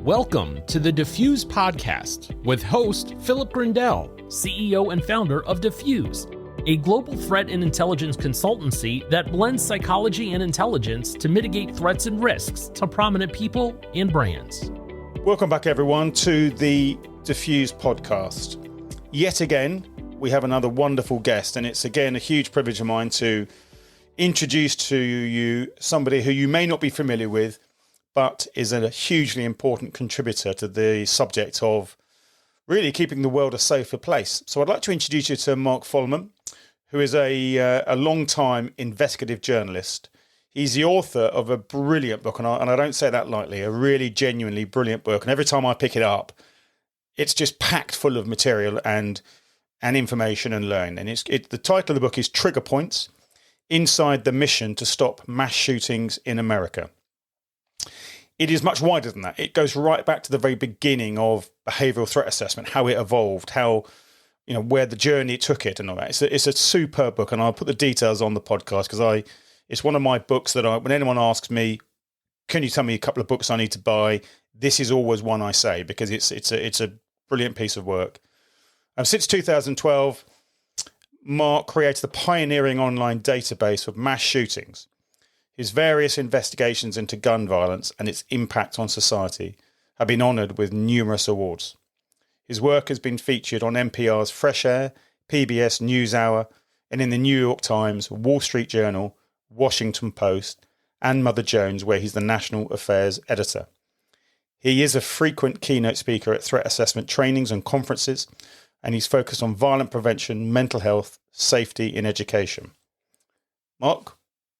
Welcome to the Diffuse Podcast with host Philip Grindell, CEO and founder of Diffuse, a global threat and intelligence consultancy that blends psychology and intelligence to mitigate threats and risks to prominent people and brands. Welcome back, everyone, to the Diffuse Podcast. Yet again, we have another wonderful guest, and it's again a huge privilege of mine to introduce to you somebody who you may not be familiar with, but is a hugely important contributor to the subject of really keeping the world a safer place. So I'd like to introduce you to Mark Follman, who is a long-time investigative journalist. He's the author of a brilliant book, and I don't say that lightly, a really genuinely brilliant book. And every time I pick it up, it's just packed full of material and information and learning. And the title of the book is Trigger Points: Inside the Mission to Stop Mass Shootings in America. It is much wider than that. It goes right back to the very beginning of behavioral threat assessment, how it evolved, where the journey took it and all that. It's a superb book, and I'll put the details on the podcast because it's one of my books that when anyone asks me, can you tell me a couple of books I need to buy? This is always one I say because it's a brilliant piece of work. Since 2012, Mark created a pioneering online database of mass shootings. His various investigations into gun violence and its impact on society have been honoured with numerous awards. His work has been featured on NPR's Fresh Air, PBS NewsHour, and in the New York Times, Wall Street Journal, Washington Post, and Mother Jones, where he's the national affairs editor. He is a frequent keynote speaker at threat assessment trainings and conferences, and he's focused on violent prevention, mental health, safety, in education. Mark,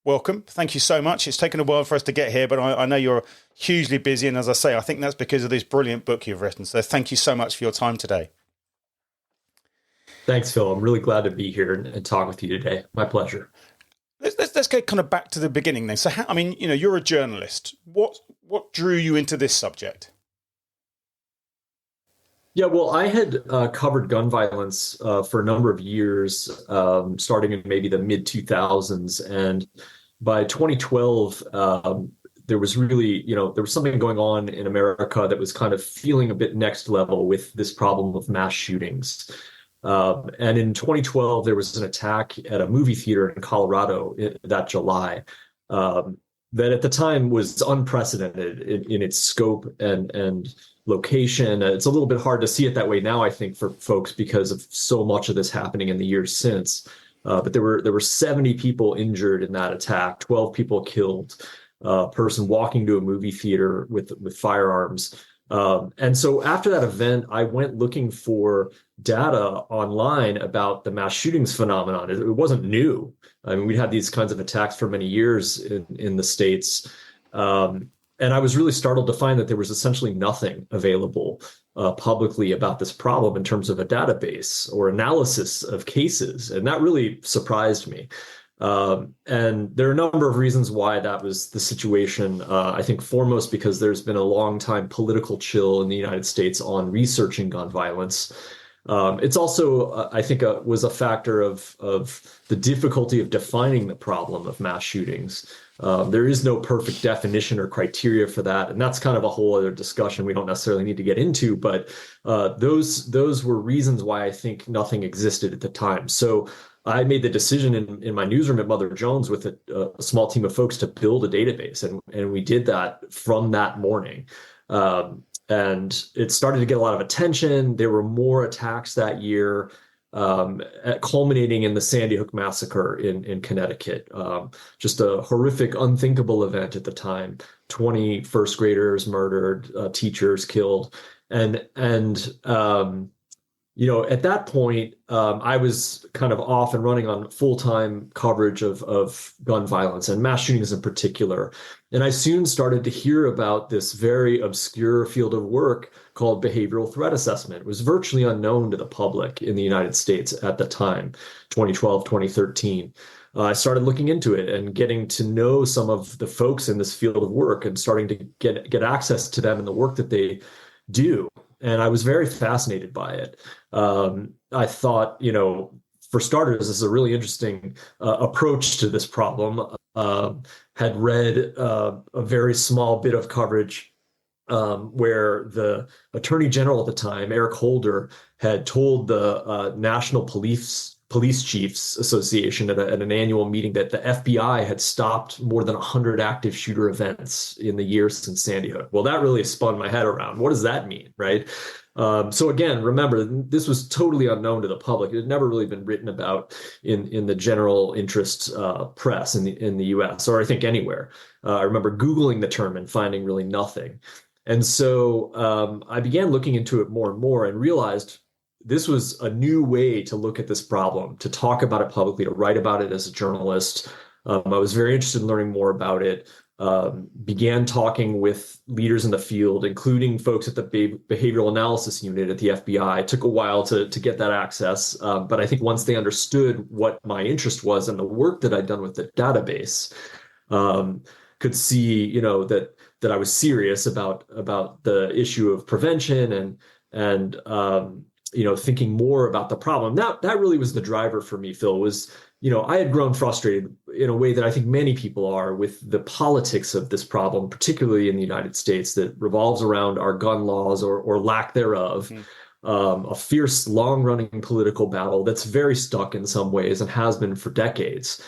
welcome. Thank you so much. It's taken a while for us to get here, but I know you're hugely busy. And as I say, I think that's because of this brilliant book you've written. So thank you so much for your time today. Thanks, Phil. I'm really glad to be here and talk with you today. My pleasure. Let's get kind of back to the beginning then. So, you're a journalist. What drew you into this subject? Yeah, well, I had covered gun violence for a number of years, starting in maybe the mid-2000s. And by 2012, there was really, there was something going on in America that was kind of feeling a bit next level with this problem of mass shootings. And in 2012, there was an attack at a movie theater in Colorado that July that at the time was unprecedented in its scope and location. It's a little bit hard to see it that way now, I think, for folks because of so much of this happening in the years since. But there were 70 people injured in that attack, 12 people killed, a person walking to a movie theater with firearms. And so after that event, I went looking for data online about the mass shootings phenomenon. It wasn't new. I mean, we'd had these kinds of attacks for many years in the States. And I was really startled to find that there was essentially nothing available publicly about this problem in terms of a database or analysis of cases. And that really surprised me. And there are a number of reasons why that was the situation. I think foremost because there's been a long time political chill in the United States on researching gun violence. It's also, I think, was a factor of the difficulty of defining the problem of mass shootings. There is no perfect definition or criteria for that. And that's kind of a whole other discussion we don't necessarily need to get into. But those were reasons why I think nothing existed at the time. So I made the decision in my newsroom at Mother Jones with a small team of folks to build a database. And we did that from that morning. And it started to get a lot of attention. There were more attacks that year, culminating in the Sandy Hook massacre in Connecticut. Just a horrific, unthinkable event at the time. 20 first graders murdered, teachers killed. And at that point, I was kind of off and running on full-time coverage of gun violence and mass shootings in particular. And I soon started to hear about this very obscure field of work called behavioral threat assessment. It was virtually unknown to the public in the United States at the time, 2012, 2013. I started looking into it and getting to know some of the folks in this field of work and starting to get access to them and the work that they do. And I was very fascinated by it. I thought, for starters, this is a really interesting approach to this problem. Had read a very small bit of coverage where the Attorney General at the time, Eric Holder, had told the National Police Chiefs Association at an annual meeting that the FBI had stopped more than 100 active shooter events in the year since Sandy Hook. Well, that really spun my head around. What does that mean, right? So again, remember, this was totally unknown to the public. It had never really been written about in the general interest press in the U.S. or I think anywhere. I remember Googling the term and finding really nothing. And so I began looking into it more and more and realized this was a new way to look at this problem, to talk about it publicly, to write about it as a journalist. I was very interested in learning more about it. Began talking with leaders in the field, including folks at the behavioral analysis unit at the FBI. It took a while to get that access, but I think once they understood what my interest was and the work that I'd done with the database, could see, that I was serious about the issue of prevention and thinking more about the problem. That really was the driver for me, Phil, was, I had grown frustrated in a way that I think many people are with the politics of this problem, particularly in the United States, that revolves around our gun laws or lack thereof. A fierce, long-running political battle that's very stuck in some ways and has been for decades.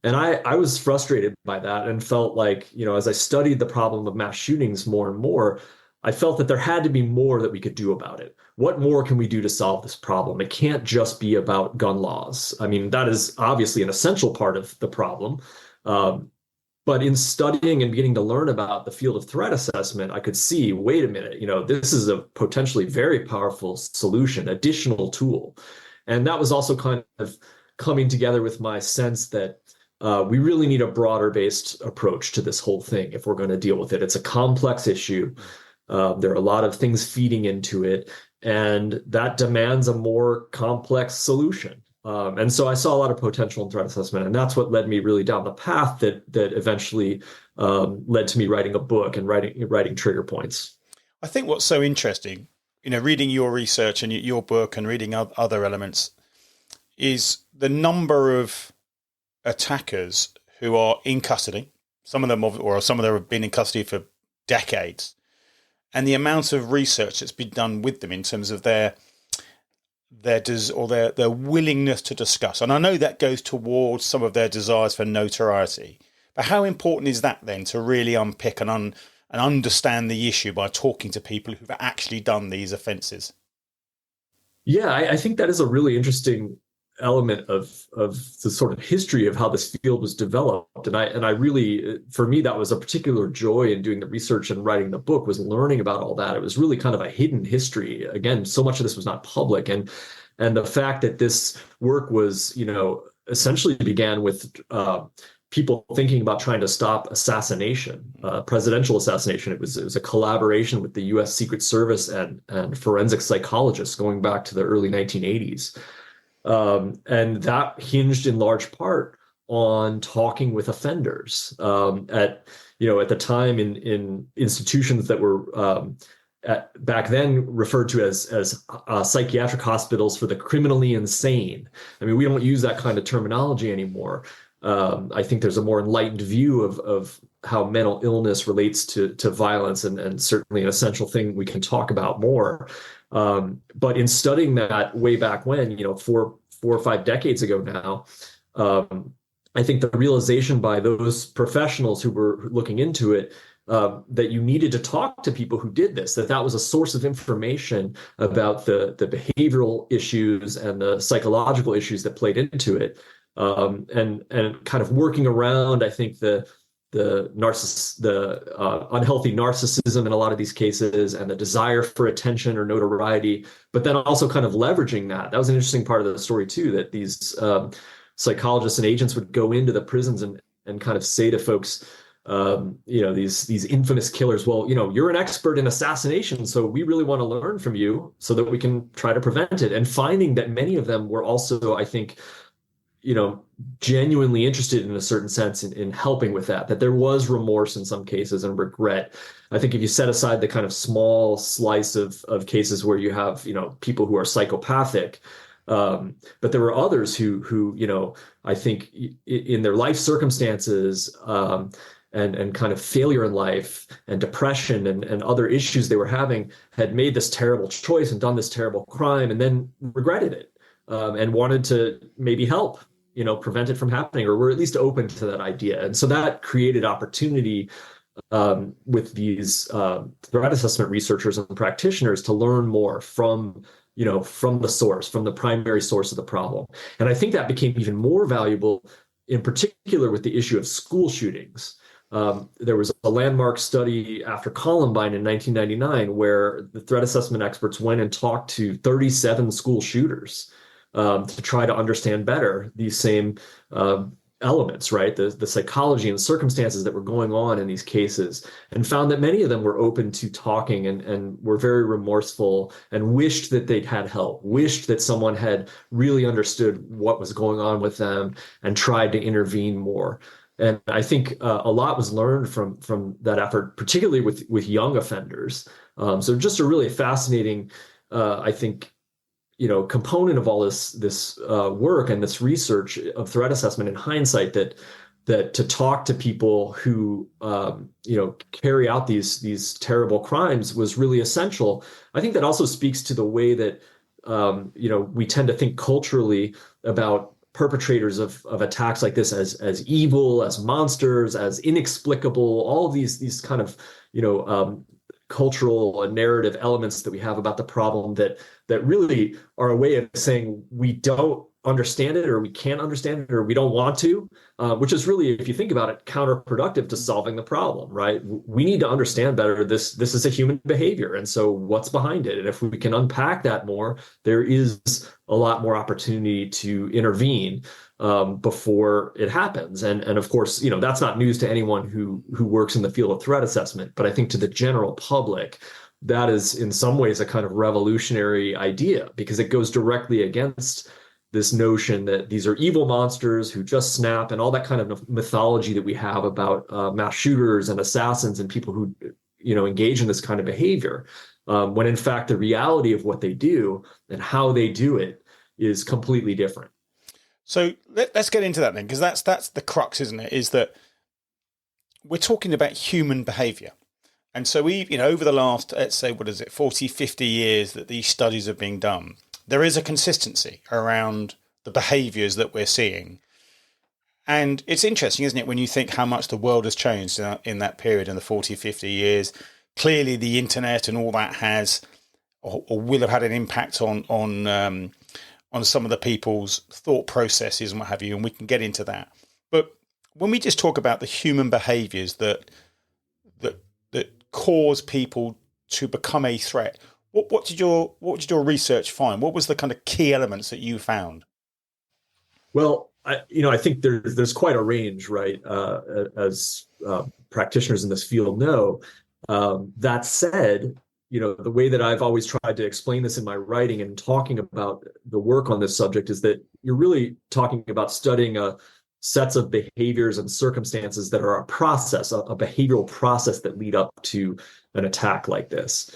And I was frustrated by that and felt like, as I studied the problem of mass shootings more and more, I felt that there had to be more that we could do about it. What more can we do to solve this problem? It can't just be about gun laws. I mean, that is obviously an essential part of the problem. But in studying and beginning to learn about the field of threat assessment, I could see, wait a minute, this is a potentially very powerful solution, additional tool. And that was also kind of coming together with my sense that we really need a broader based approach to this whole thing if we're going to deal with it. It's a complex issue. There are a lot of things feeding into it, and that demands a more complex solution. And so I saw a lot of potential in threat assessment, and that's what led me really down the path that eventually led to me writing a book and writing Trigger Points. I think what's so interesting, reading your research and your book and reading other elements, is the number of attackers who are in custody. Some of them have been in custody for decades. And the amount of research that's been done with them in terms of their willingness to discuss. And I know that goes towards some of their desires for notoriety. But how important is that then to really unpick and understand the issue by talking to people who've actually done these offences? Yeah, I think that is a really interesting element of the sort of history of how this field was developed. And I really, for me, that was a particular joy in doing the research and writing the book, was learning about all that. It was really kind of a hidden history. Again, so much of this was not public. And the fact that this work was, essentially began with people thinking about trying to stop assassination, presidential assassination. It was a collaboration with the U.S. Secret Service and forensic psychologists going back to the early 1980s. And that hinged in large part on talking with offenders at the time in institutions that were back then referred to as psychiatric hospitals for the criminally insane. I mean, we don't use that kind of terminology anymore. I think there's a more enlightened view of how mental illness relates to violence, and certainly an essential thing we can talk about more. But in studying that way back when, 4 or 5 decades ago now, I think the realization by those professionals who were looking into it, that you needed to talk to people who did this, that was a source of information about the behavioral issues and the psychological issues that played into it. And kind of working around, I think, the unhealthy narcissism in a lot of these cases, and the desire for attention or notoriety, but then also kind of leveraging that. That was an interesting part of the story too, that these psychologists and agents would go into the prisons and kind of say to folks, these infamous killers, well, you're an expert in assassination, so we really want to learn from you so that we can try to prevent it. And finding that many of them were also, I think, genuinely interested in a certain sense in helping with that there was remorse in some cases and regret. I think if you set aside the kind of small slice of cases where you have, people who are psychopathic, but there were others who I think in their life circumstances, and kind of failure in life and depression and other issues they were having had made this terrible choice and done this terrible crime and then regretted it, and wanted to maybe help, prevent it from happening, or were at least open to that idea. And so that created opportunity with these threat assessment researchers and practitioners to learn more from the source, from the primary source of the problem. And I think that became even more valuable, in particular with the issue of school shootings. There was a landmark study after Columbine in 1999 where the threat assessment experts went and talked to 37 school shooters to try to understand better these same elements, right? The psychology and circumstances that were going on in these cases, and found that many of them were open to talking and were very remorseful and wished that they'd had help, wished that someone had really understood what was going on with them and tried to intervene more. And I think a lot was learned from that effort, particularly with young offenders. So just a really fascinating, I think, component of all this work and this research of threat assessment in hindsight, that to talk to people who carry out these terrible crimes was really essential. I think that also speaks to the way that we tend to think culturally about perpetrators of attacks like this as evil, as monsters, as inexplicable, all of these kind of cultural and narrative elements that we have about the problem that really are a way of saying we don't understand it, or we can't understand it, or we don't want to, which is really, if you think about it, counterproductive to solving the problem, right? We need to understand better this is a human behavior, and so what's behind it? And if we can unpack that more, there is a lot more opportunity to intervene before it happens. And of course, that's not news to anyone who works in the field of threat assessment, but I think to the general public, that is in some ways a kind of revolutionary idea, because it goes directly against this notion that these are evil monsters who just snap, and all that kind of mythology that we have about mass shooters and assassins and people who engage in this kind of behavior, when in fact the reality of what they do and how they do it is completely different. So let's get into that then, because that's the crux, isn't it? Is that we're talking about human behavior. And so we, over the last, let's say, 40, 50 years that these studies have been done, there is a consistency around the behaviors that we're seeing. And it's interesting, isn't it, when you think how much the world has changed in that period, in the 40, 50 years. Clearly the internet and all that has or will have had an impact on some of the people's thought processes and what have you, and we can get into that. But when we just talk about the human behaviors that cause people to become a threat, what did your research find? What was the kind of key elements that you found? Well, I think there's quite a range, right? As practitioners in this field know. That said, the way that I've always tried to explain this in my writing and talking about the work on this subject is that you're really talking about studying sets of behaviors and circumstances that are a process, a behavioral process that lead up to an attack like this.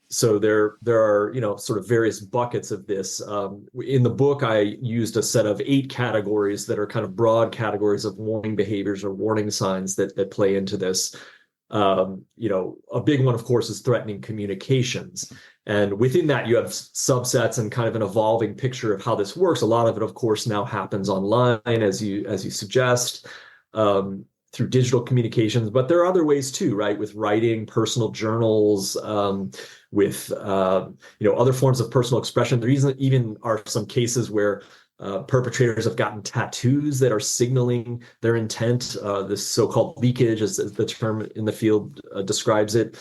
So there are, sort of various buckets of this. In the book, I used a set of 8 categories that are kind of broad categories of warning behaviors or warning signs that play into this. A big one, of course, is threatening communications. And within that, you have subsets and kind of an evolving picture of how this works. A lot of it, of course, now happens online, as you suggest, through digital communications. But there are other ways too, right? With writing, personal journals, with other forms of personal expression. There even are some cases where perpetrators have gotten tattoos that are signaling their intent. This so-called leakage, as the term in the field describes it.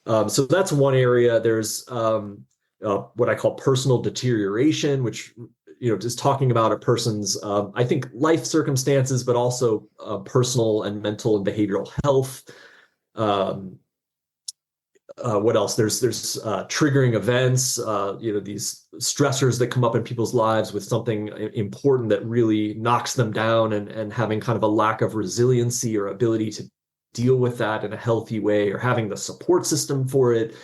So that's one area. There's what I call personal deterioration, which is talking about a person's, I think, life circumstances, but also personal and mental and behavioral health. What else? There's triggering events, these stressors that come up in people's lives with something important that really knocks them down, and having kind of a lack of resiliency or ability to deal with that in a healthy way, or having the support system for it.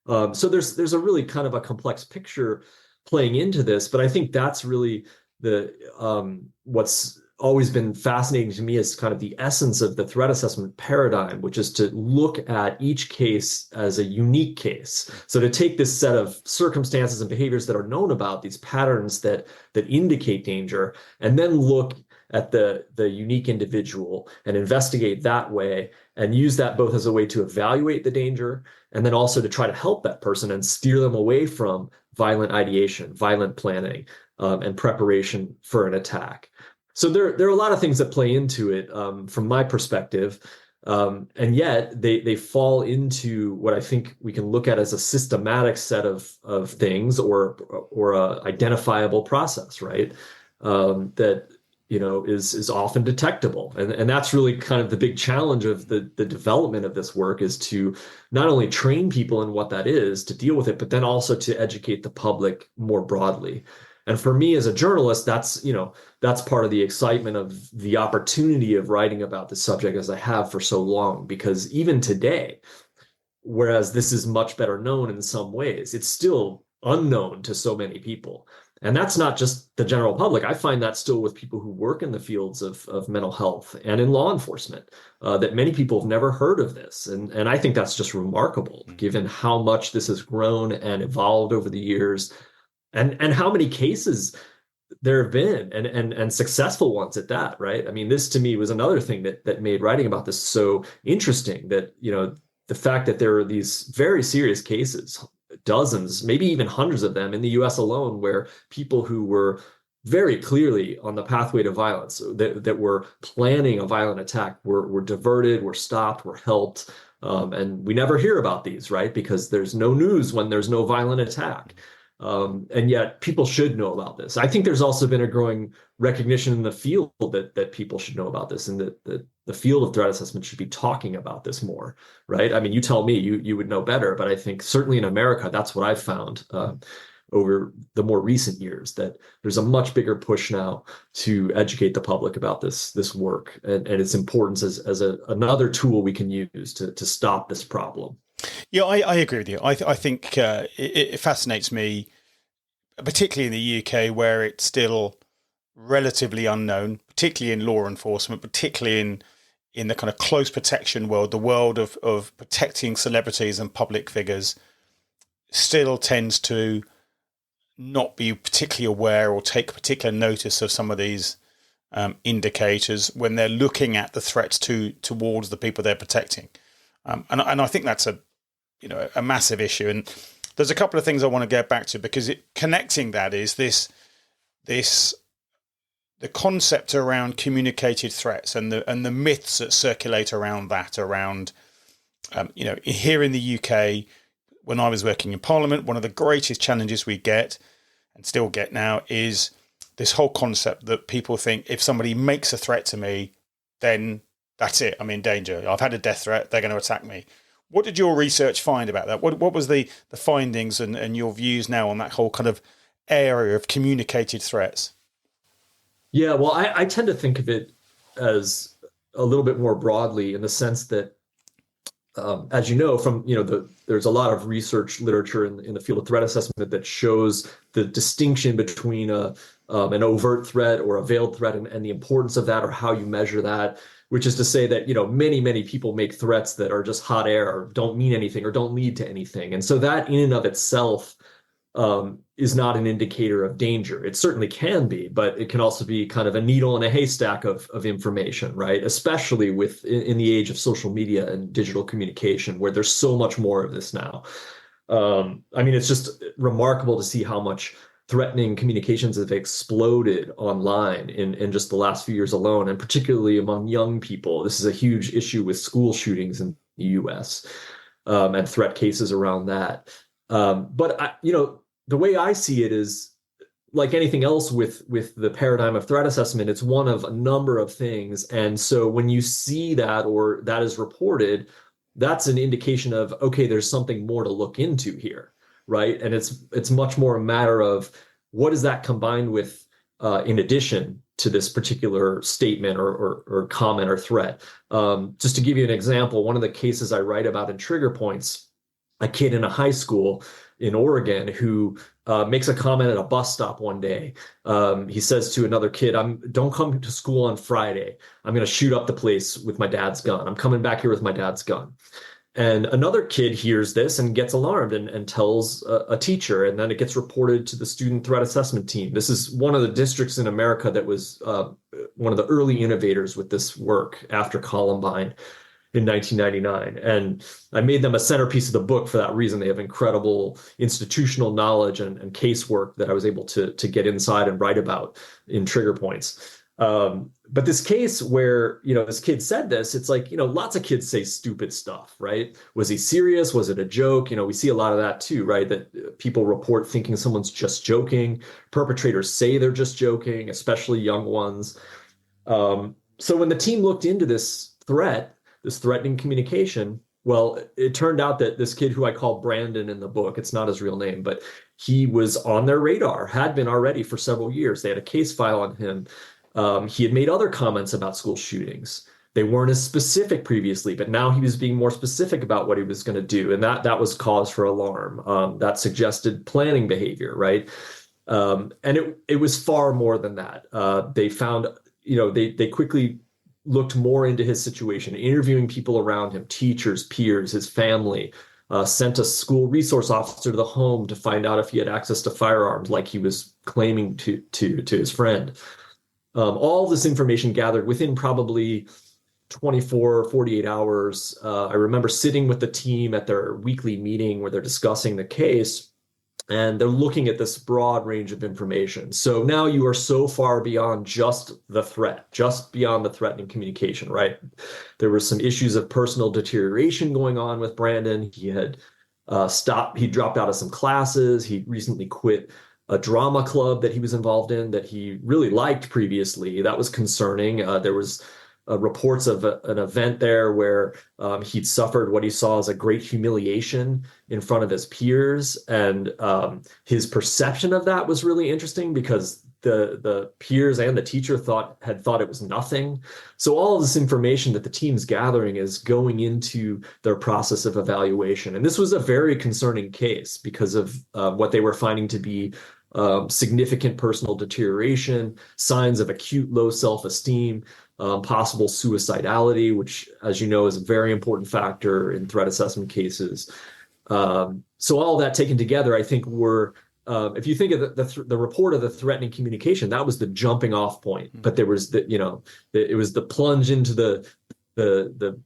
So there's a really kind of a complex picture playing into this, but I think that's really what's always been fascinating to me as kind of the essence of the threat assessment paradigm, which is to look at each case as a unique case. So to take this set of circumstances and behaviors that are known about, these patterns that indicate danger, and then look at the unique individual and investigate that way, and use that both as a way to evaluate the danger and then also to try to help that person and steer them away from violent ideation, violent planning, and preparation for an attack. So there are a lot of things that play into it from my perspective, and yet they fall into what I think we can look at as a systematic set of things or a identifiable process, right? That is often detectable. And that's really kind of the big challenge of the development of this work, is to not only train people in what that is to deal with it, but then also to educate the public more broadly. And for me as a journalist, that's part of the excitement of the opportunity of writing about this subject as I have for so long, because even today, whereas this is much better known in some ways, it's still unknown to so many people. And that's not just the general public. I find that still with people who work in the fields of mental health and in law enforcement, that many people have never heard of this. And I think that's just remarkable, given how much this has grown and evolved over the years, and how many cases there have been, and successful ones at that, right? I mean, this to me was another thing that made writing about this so interesting, that, the fact that there are these very serious cases, dozens, maybe even hundreds of them in the US alone, where people who were very clearly on the pathway to violence, that were planning a violent attack, were diverted, were stopped, were helped. And we never hear about these, right? Because there's no news when there's no violent attack. And yet people should know about this. I think there's also been a growing recognition in the field that people should know about this, and that the field of threat assessment should be talking about this more, right? I mean, you tell me, you would know better, but I think certainly in America, that's what I've found over the more recent years, that there's a much bigger push now to educate the public about this work and its importance as another tool we can use to stop this problem. Yeah, I agree with you. I think it fascinates me, particularly in the UK, where it's still relatively unknown, particularly in law enforcement, particularly in the kind of close protection world, the world of protecting celebrities and public figures, still tends to not be particularly aware or take particular notice of some of these indicators when they're looking at the threats towards the people they're protecting. And I think that's a massive issue. And there's a couple of things I want to get back to, because connecting that is the concept around communicated threats and the myths that circulate around that, here in the UK, when I was working in Parliament, one of the greatest challenges we get and still get now is this whole concept that people think if somebody makes a threat to me, then that's it, I'm in danger. I've had a death threat, they're going to attack me. What did your research find about that? What was the findings and your views now on that whole kind of area of communicated threats? Yeah, well, I tend to think of it as a little bit more broadly, in the sense that, as you know, from there's a lot of research literature in the field of threat assessment that shows the distinction between an overt threat or a veiled threat, and the importance of that, or how you measure that. Which is to say that, many people make threats that are just hot air, or don't mean anything, or don't lead to anything. And so that in and of itself is not an indicator of danger. It certainly can be, but it can also be kind of a needle in a haystack of information, right? Especially in the age of social media and digital communication, where there's so much more of this now. It's just remarkable to see how much threatening communications have exploded online in just the last few years alone, and particularly among young people. This is a huge issue with school shootings in the US, and threat cases around that. But the way I see it is, like anything else with the paradigm of threat assessment, it's one of a number of things. And so when you see that, or that is reported, that's an indication of, okay, there's something more to look into here. Right. And it's much more a matter of what is that combined with in addition to this particular statement or comment or threat. Just to give you an example, one of the cases I write about in Trigger Points, a kid in a high school in Oregon who makes a comment at a bus stop one day. He says to another kid, don't come to school on Friday. I'm going to shoot up the place with my dad's gun. I'm coming back here with my dad's gun. And another kid hears this and gets alarmed and tells a teacher, and then it gets reported to the student threat assessment team. This is one of the districts in America that was one of the early innovators with this work after Columbine in 1999. And I made them a centerpiece of the book for that reason. They have incredible institutional knowledge and casework that I was able to get inside and write about in Trigger Points. But this case where, this kid said this, it's like, lots of kids say stupid stuff, right? Was he serious? Was it a joke? We see a lot of that too, right? That people report thinking someone's just joking. Perpetrators say they're just joking, especially young ones. So when the team looked into this threatening communication, well, it turned out that this kid who I call Brandon in the book, it's not his real name, but he was on their radar, had been already for several years. They had a case file on him. He had made other comments about school shootings. They weren't as specific previously, but now he was being more specific about what he was going to do. And that was cause for alarm. That suggested planning behavior, right? And it was far more than that. They found, they quickly looked more into his situation, interviewing people around him, teachers, peers, his family, sent a school resource officer to the home to find out if he had access to firearms like he was claiming to his friend. All this information gathered within probably 24, 48 hours. I remember sitting with the team at their weekly meeting where they're discussing the case, and they're looking at this broad range of information. So now you are so far beyond just the threat, just beyond the threatening communication, right? There were some issues of personal deterioration going on with Brandon. He had he dropped out of some classes. He recently quit a drama club that he was involved in that he really liked previously. That was concerning. There was reports of an event there where he'd suffered what he saw as a great humiliation in front of his peers. And his perception of that was really interesting because the peers and the teacher had thought it was nothing. So all of this information that the team's gathering is going into their process of evaluation. And this was a very concerning case because of what they were finding to be significant personal deterioration, signs of acute low self-esteem, possible suicidality, which, as you know, is a very important factor in threat assessment cases. So all of that taken together, I think if you think of the report of the threatening communication, that was the jumping off point. But there was it was the plunge into the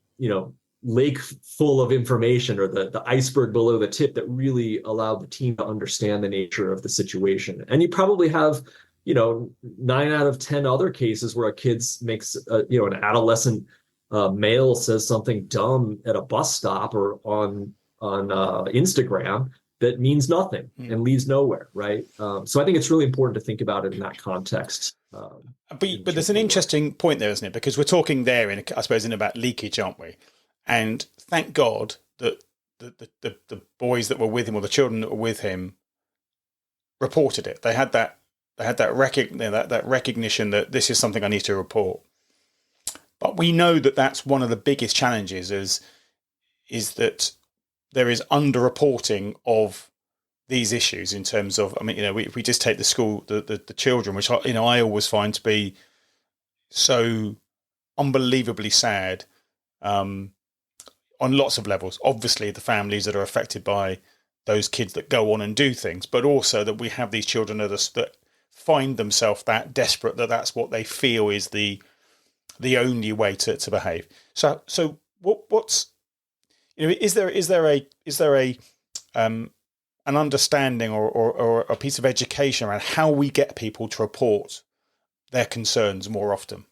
lake full of information, or the iceberg below the tip, that really allowed the team to understand the nature of the situation. And you probably have 9 out of 10 other cases where a kid makes an adolescent male says something dumb at a bus stop or on Instagram that means nothing and leads nowhere, right? So I think it's really important to think about it in that context. But there's an interesting point there, isn't it? Because we're talking there, I suppose, in about leakage, aren't we? And thank God that the boys that were with him, or the children that were with him, reported it. They had that recognition that this is something I need to report. But we know that that's one of the biggest challenges is that there is underreporting of these issues in terms of, if we just take the school, the children, which I always find to be so unbelievably sad on lots of levels. Obviously, the families that are affected by those kids that go on and do things, but also that we have these children that find themselves that desperate that that's what they feel is the only way to behave. So what's is there an understanding or a piece of education around how we get people to report their concerns more often?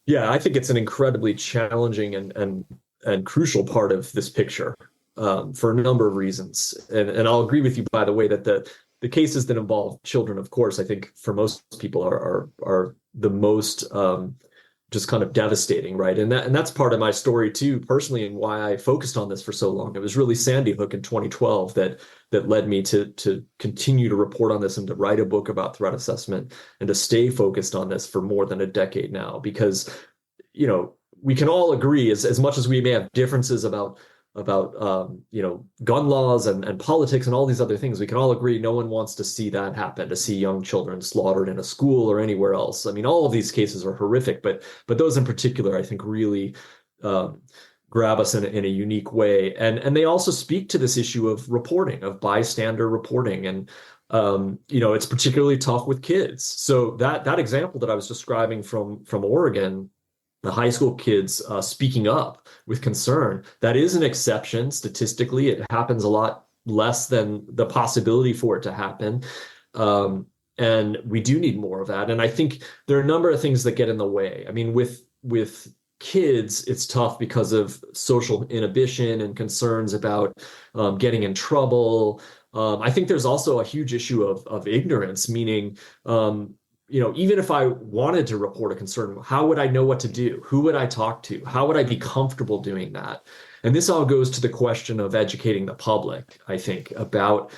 Yeah, I think it's an incredibly challenging and crucial part of this picture for a number of reasons. And I'll agree with you, by the way, that the cases that involve children, of course, I think for most people are the most just kind of devastating, right? And that's part of my story too, personally, and why I focused on this for so long. It was really Sandy Hook in 2012 that led me to continue to report on this and to write a book about threat assessment and to stay focused on this for more than a decade now. Because, we can all agree, as much as we may have differences about gun laws and politics and all these other things. We can all agree no one wants to see that happen, to see young children slaughtered in a school or anywhere else. I mean, all of these cases are horrific, but those in particular, I think, really grab us in a unique way. And they also speak to this issue of reporting, of bystander reporting. And it's particularly tough with kids. So that example that I was describing from Oregon, the high school kids speaking up with concern, that is an exception. Statistically, it happens a lot less than the possibility for it to happen. And we do need more of that. And I think there are a number of things that get in the way. I mean, with kids, it's tough because of social inhibition and concerns about getting in trouble. I think there's also a huge issue of ignorance, meaning, even if I wanted to report a concern, how would I know what to do? Who would I talk to? How would I be comfortable doing that? And this all goes to the question of educating the public, I think, about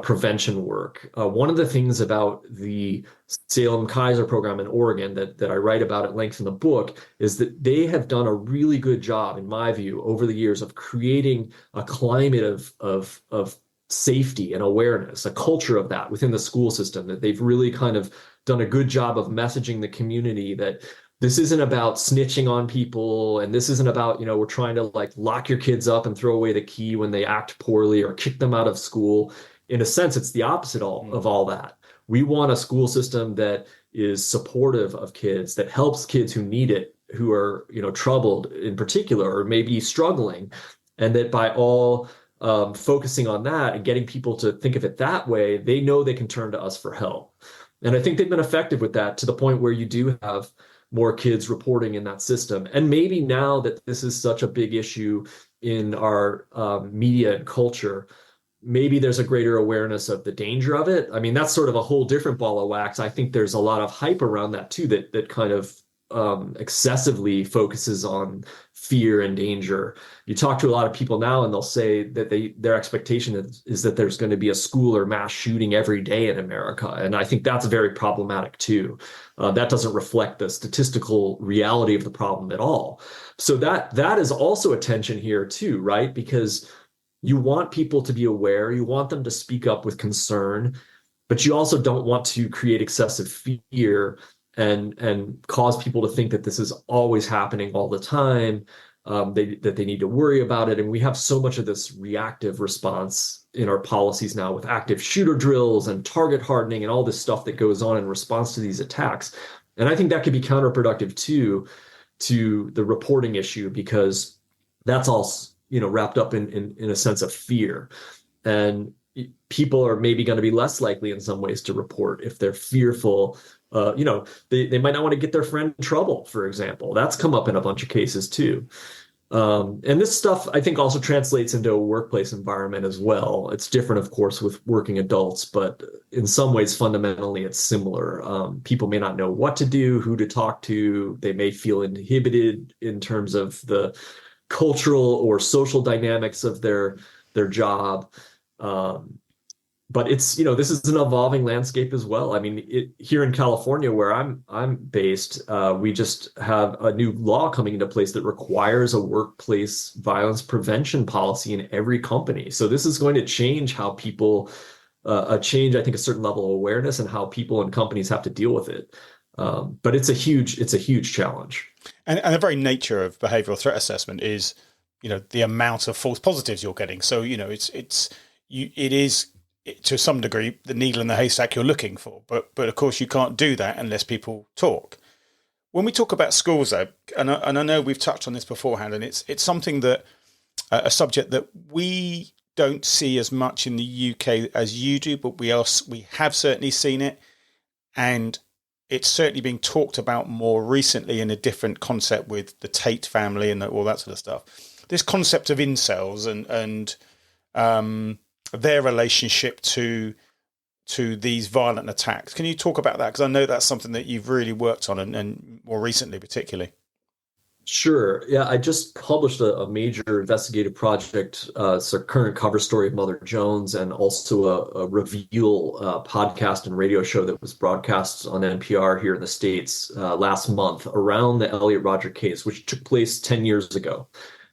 prevention work. One of the things about the Salem-Kaiser program in Oregon that I write about at length in the book is that they have done a really good job, in my view, over the years of creating a climate of safety and awareness, a culture of that within the school system, that they've really kind of done a good job of messaging the community that this isn't about snitching on people, and this isn't about, we're trying to like lock your kids up and throw away the key when they act poorly or kick them out of school. In a sense, it's the opposite of all that. We want a school system that is supportive of kids, that helps kids who need it, who are, troubled in particular, or maybe struggling, and that by all focusing on that and getting people to think of it that way, they know they can turn to us for help. And I think they've been effective with that, to the point where you do have more kids reporting in that system. And maybe now that this is such a big issue in our media and culture, maybe there's a greater awareness of the danger of it. I mean, that's sort of a whole different ball of wax. I think there's a lot of hype around that too, that kind of excessively focuses on fear and danger. You talk to a lot of people now and they'll say that their expectation is that there's going to be a school or mass shooting every day in America. And I think that's very problematic too. That doesn't reflect the statistical reality of the problem at all. So that is also a tension here too, right? Because you want people to be aware, you want them to speak up with concern, but you also don't want to create excessive fear and cause people to think that this is always happening all the time, that they need to worry about it. And we have so much of this reactive response in our policies now, with active shooter drills and target hardening and all this stuff that goes on in response to these attacks. And I think that could be counterproductive too, to the reporting issue, because that's all, wrapped up in a sense of fear. And people are maybe going to be less likely in some ways to report if they're fearful. They might not want to get their friend in trouble, for example. That's come up in a bunch of cases too. And this stuff, I think, also translates into a workplace environment as well. It's different, of course, with working adults, but in some ways, fundamentally, it's similar. People may not know what to do, who to talk to. They may feel inhibited in terms of the cultural or social dynamics of their job. But it's, this is an evolving landscape as well. I mean, here in California, where I'm based, we just have a new law coming into place that requires a workplace violence prevention policy in every company. So this is going to change how people, I think, a certain level of awareness and how people and companies have to deal with it. But it's a huge challenge. And the very nature of behavioral threat assessment is, the amount of false positives you're getting. So, it is, to some degree, the needle in the haystack you're looking for. But of course, you can't do that unless people talk. When we talk about schools, though, and I know we've touched on this beforehand, and it's something that, a subject that we don't see as much in the UK as you do, but we have certainly seen it. And it's certainly being talked about more recently in a different concept with the Tate family and all that sort of stuff. This concept of incels and their relationship to these violent attacks. Can you talk about that? Because I know that's something that you've really worked on and more recently particularly. Sure. Yeah, I just published a major investigative project. It's a current cover story of Mother Jones, and also a Reveal podcast and radio show that was broadcast on NPR here in the States last month around the Elliot Rodger case, which took place 10 years ago.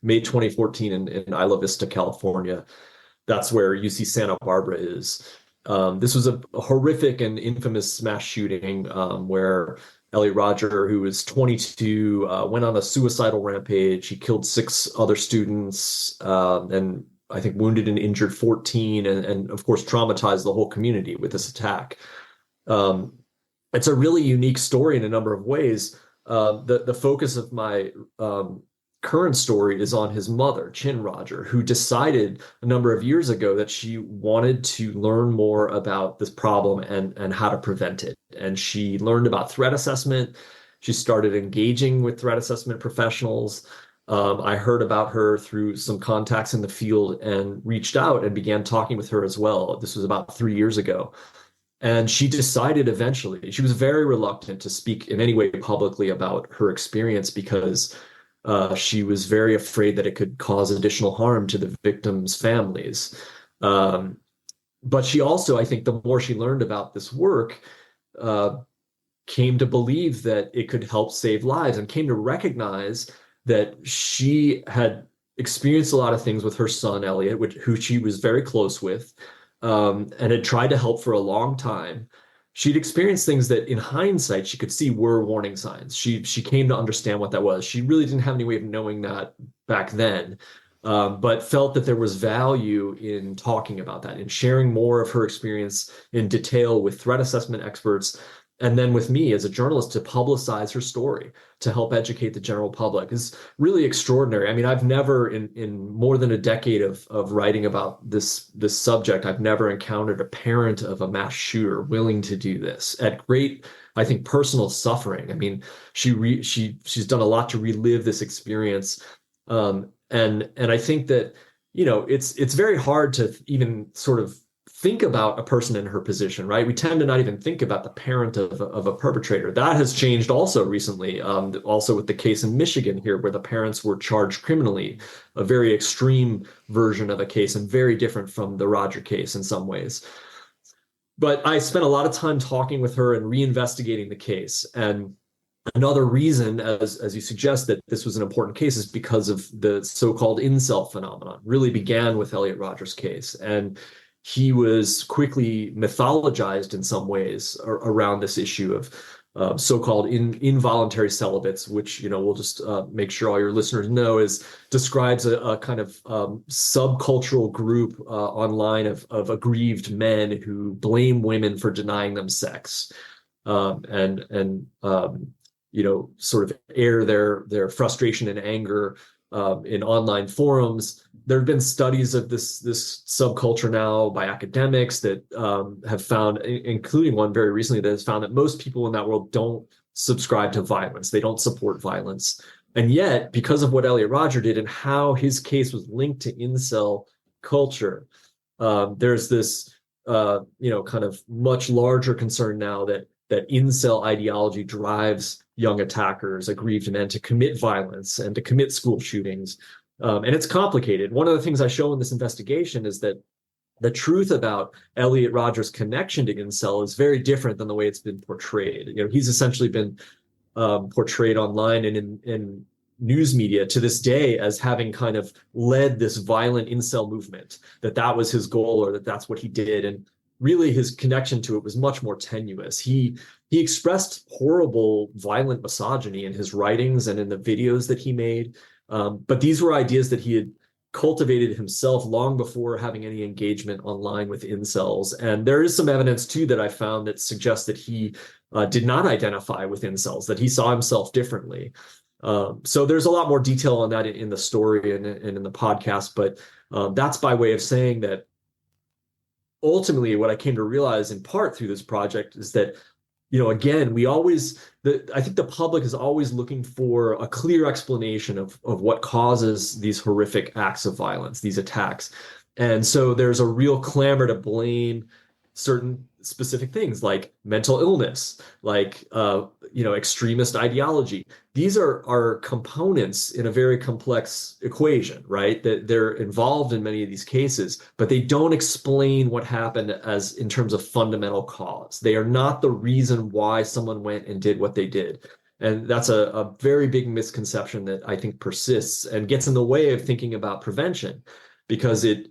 May 2014 in Isla Vista, California. That's where UC Santa Barbara is. This was a horrific and infamous mass shooting where Elliot Rodger, who was 22, went on a suicidal rampage. He killed 6 other students and I think wounded and injured 14, and of course traumatized the whole community with this attack. It's a really unique story in a number of ways. The focus of my current story is on his mother, Chin Rodger, who decided a number of years ago that she wanted to learn more about this problem and how to prevent it. And she learned about threat assessment. She started engaging with threat assessment professionals. I heard about her through some contacts in the field and reached out and began talking with her as well. This was about 3 years ago. And she decided eventually, she was very reluctant to speak in any way publicly about her experience because she was very afraid that it could cause additional harm to the victims' families. But she also, I think, the more she learned about this work, came to believe that it could help save lives and came to recognize that she had experienced a lot of things with her son, Elliot, who she was very close with, and had tried to help for a long time. She'd experienced things that in hindsight she could see were warning signs. She came to understand what that was. She really didn't have any way of knowing that back then, but felt that there was value in talking about that, in sharing more of her experience in detail with threat assessment experts, and then with me as a journalist to publicize her story, to help educate the general public is really extraordinary. I mean, I've never, in more than a decade of writing about this subject, I've never encountered a parent of a mass shooter willing to do this at great, I think, personal suffering. I mean, she's done a lot to relive this experience, and I think that, you know, it's very hard to even sort of think about a person in her position, right? We tend to not even think about the parent of a perpetrator. That has changed also recently, also with the case in Michigan here, where the parents were charged criminally, a very extreme version of a case and very different from the Rodger case in some ways. But I spent a lot of time talking with her and reinvestigating the case. And another reason, as you suggest, that this was an important case is because of the so-called incel phenomenon. Really began with Elliot Rodger's case. And he was quickly mythologized in some ways around this issue of so-called involuntary celibates, which, you know, we'll just make sure all your listeners know describes a kind of subcultural group online of aggrieved men who blame women for denying them sex, and you know, sort of air their frustration and anger in online forums. There have been studies of this subculture now by academics that have found, including one very recently, that has found that most people in that world don't subscribe to violence. They don't support violence. And yet, because of what Elliot Rodger did and how his case was linked to incel culture, there's this you know, kind of much larger concern now that incel ideology drives young attackers, aggrieved men, to commit violence and to commit school shootings. And it's complicated. One of the things I show in this investigation is that the truth about Elliot Rodger's connection to incel is very different than the way it's been portrayed. You know, he's essentially been portrayed online and in news media to this day as having kind of led this violent incel movement, that was his goal, or that's what he did. And really his connection to it was much more tenuous. He expressed horrible, violent misogyny in his writings and in the videos that he made. But these were ideas that he had cultivated himself long before having any engagement online with incels. And there is some evidence too that I found that suggests that he did not identify with incels, that he saw himself differently. So there's a lot more detail on that in the story and in the podcast, but that's by way of saying that ultimately what I came to realize in part through this project is that, you know, again, I think the public is always looking for a clear explanation of what causes these horrific acts of violence, these attacks. And so there's a real clamor to blame certain specific things like mental illness, like, you know, extremist ideology. These are components in a very complex equation, right? That they're involved in many of these cases, but they don't explain what happened as in terms of fundamental cause. They are not the reason why someone went and did what they did. And that's a very big misconception that I think persists and gets in the way of thinking about prevention, because it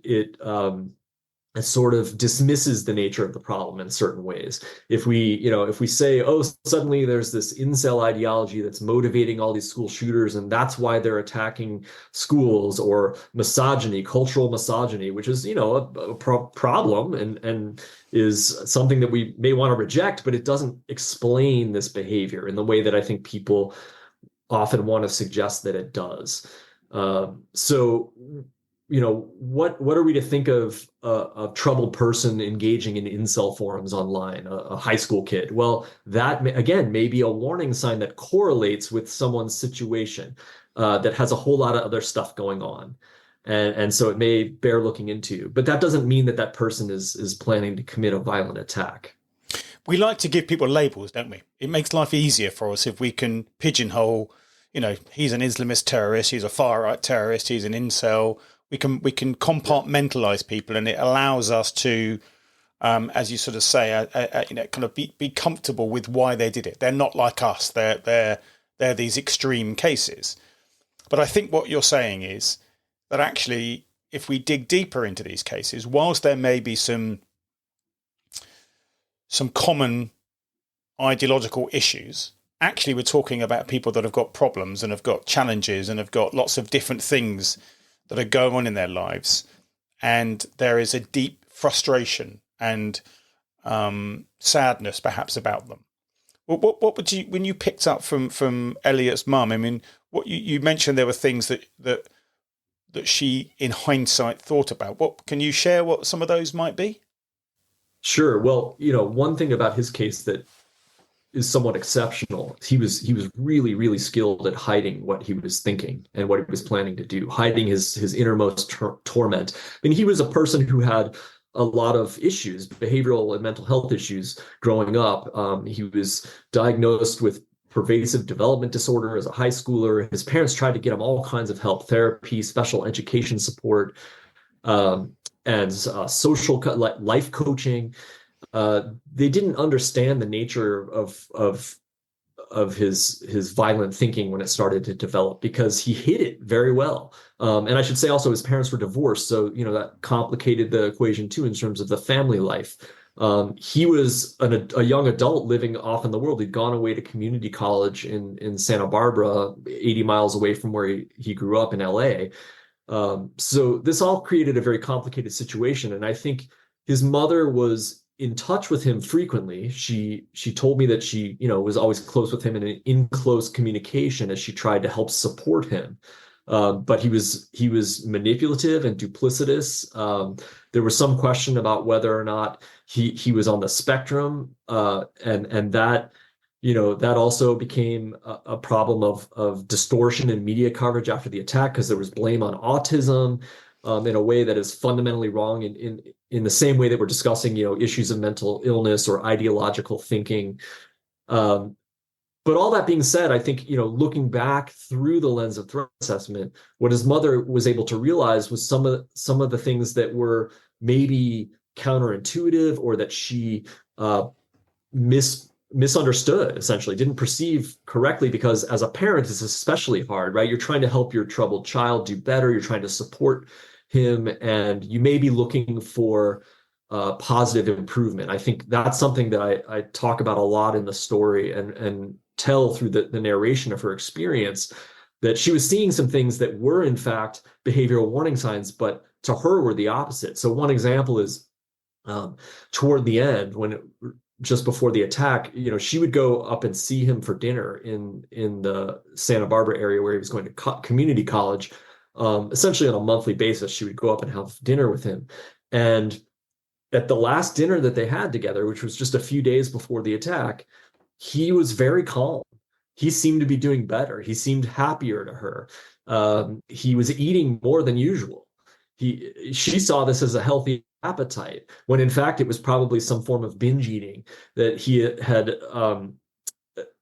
sort of dismisses the nature of the problem in certain ways. If we say, oh, suddenly there's this incel ideology that's motivating all these school shooters, and that's why they're attacking schools, or misogyny, cultural misogyny, which is, a problem and is something that we may want to reject, but it doesn't explain this behavior in the way that I think people often want to suggest that it does. So what are we to think of a troubled person engaging in incel forums online, a high school kid? Well, that again may be a warning sign that correlates with someone's situation that has a whole lot of other stuff going on, and so it may bear looking into. But that doesn't mean that person is planning to commit a violent attack. We like to give people labels, don't we? It makes life easier for us if we can pigeonhole. He's an Islamist terrorist, he's a far right terrorist, he's an incel. We can compartmentalize people, and it allows us to, as you sort of say, kind of be comfortable with why they did it. They're not like us. They're these extreme cases. But I think what you're saying is that actually, if we dig deeper into these cases, whilst there may be some common ideological issues, actually we're talking about people that have got problems and have got challenges and have got lots of different things that are going on in their lives, and there is a deep frustration and sadness perhaps about them. What would you, when you picked up from Elliot's mum, I mean, what you mentioned there were things that she in hindsight thought about. What can you share what some of those might be? Sure. Well, one thing about his case that is somewhat exceptional. He was really, really skilled at hiding what he was thinking and what he was planning to do, hiding his innermost torment. I mean, he was a person who had a lot of issues, behavioral and mental health issues growing up. He was diagnosed with pervasive development disorder as a high schooler. His parents tried to get him all kinds of help, therapy, special education support, and social life coaching. They didn't understand the nature of his violent thinking when it started to develop, because he hid it very well. And I should say also his parents were divorced, so that complicated the equation too in terms of the family life. He was a young adult living off in the world. He'd gone away to community college in Santa Barbara, 80 miles away from where he grew up in LA. So this all created a very complicated situation, and I think his mother was in touch with him frequently. She told me that she, was always close with him and in close communication as she tried to help support him. But he was manipulative and duplicitous. There was some question about whether or not he was on the spectrum, and that that also became a problem of distortion in media coverage after the attack, because there was blame on autism in a way that is fundamentally wrong in the same way that we're discussing, issues of mental illness or ideological thinking. But all that being said, I think, looking back through the lens of threat assessment, what his mother was able to realize was some of the things that were maybe counterintuitive, or that she misunderstood, essentially didn't perceive correctly, because as a parent, it's especially hard, right? You're trying to help your troubled child do better. You're trying to support him, and you may be looking for positive improvement. I think that's something that I talk about a lot in the story, and tell through the narration of her experience, that she was seeing some things that were in fact behavioral warning signs, but to her were the opposite. So one example is toward the end, just before the attack, she would go up and see him for dinner in the Santa Barbara area where he was going to community college. Essentially on a monthly basis, she would go up and have dinner with him. And at the last dinner that they had together, which was just a few days before the attack, he was very calm. He seemed to be doing better. He seemed happier to her. He was eating more than usual. She saw this as a healthy appetite, when in fact it was probably some form of binge eating, that he had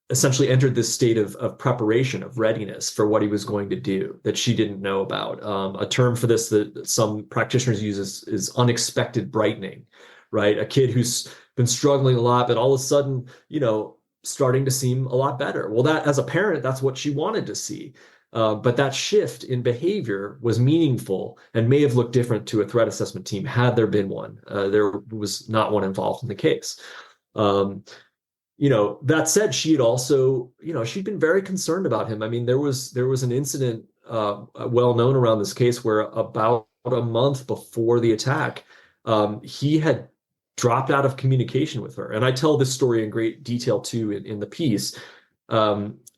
essentially entered this state of preparation, of readiness for what he was going to do that she didn't know about. A term for this that some practitioners use is unexpected brightening, right? A kid who's been struggling a lot, but all of a sudden, starting to seem a lot better. Well, that as a parent, that's what she wanted to see. But that shift in behavior was meaningful and may have looked different to a threat assessment team had there been one. There was not one involved in the case. That said, she had also, she'd been very concerned about him. I mean, there was an incident well known around this case where about a month before the attack, he had dropped out of communication with her. And I tell this story in great detail too in the piece.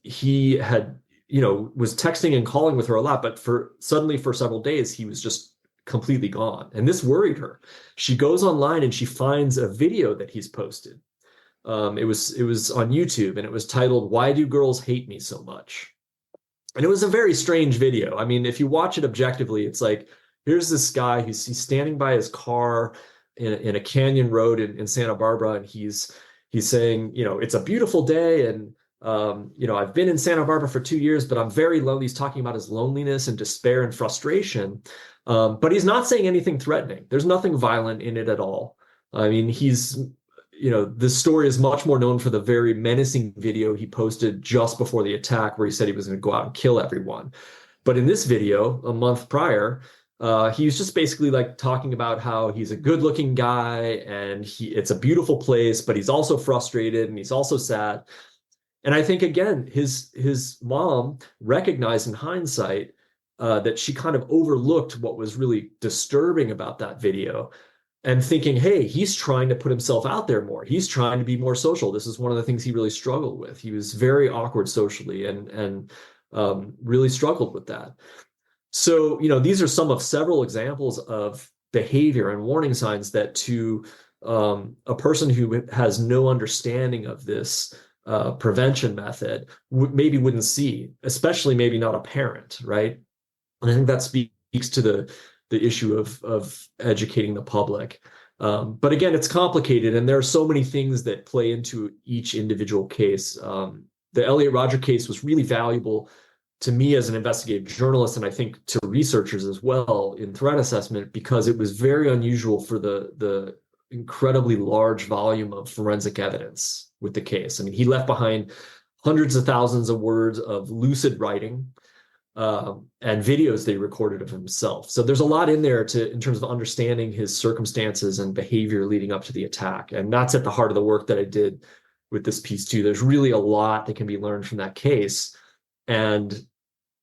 He had, was texting and calling with her a lot, but suddenly for several days, he was just completely gone. And this worried her. She goes online and she finds a video that he's posted. It was on YouTube, and it was titled, "Why Do Girls Hate Me So Much?" And it was a very strange video. I mean, if you watch it objectively, it's like, here's this guy, he's standing by his car in a canyon road in Santa Barbara, and he's saying, it's a beautiful day, and I've been in Santa Barbara for 2 years, but I'm very lonely. He's talking about his loneliness and despair and frustration, but he's not saying anything threatening. There's nothing violent in it at all. I mean, this story is much more known for the very menacing video he posted just before the attack, where he said he was going to go out and kill everyone. But in this video, a month prior, he was just basically like talking about how he's a good-looking guy and it's a beautiful place, but he's also frustrated and he's also sad. And I think, again, his mom recognized in hindsight that she kind of overlooked what was really disturbing about that video, and thinking, hey, he's trying to put himself out there more. He's trying to be more social. This is one of the things he really struggled with. He was very awkward socially and really struggled with that. So, these are some of several examples of behavior and warning signs that to a person who has no understanding of this prevention method maybe wouldn't see, especially maybe not a parent, right? And I think that speaks to the issue of educating the public. But again, it's complicated, and there are so many things that play into each individual case. The Elliot Rodger case was really valuable to me as an investigative journalist, and I think to researchers as well in threat assessment, because it was very unusual for the incredibly large volume of forensic evidence with the case. I mean, he left behind hundreds of thousands of words of lucid writing, and videos they recorded of himself. So there's a lot in there in terms of understanding his circumstances and behavior leading up to the attack. And that's at the heart of the work that I did with this piece too. There's really a lot that can be learned from that case. And,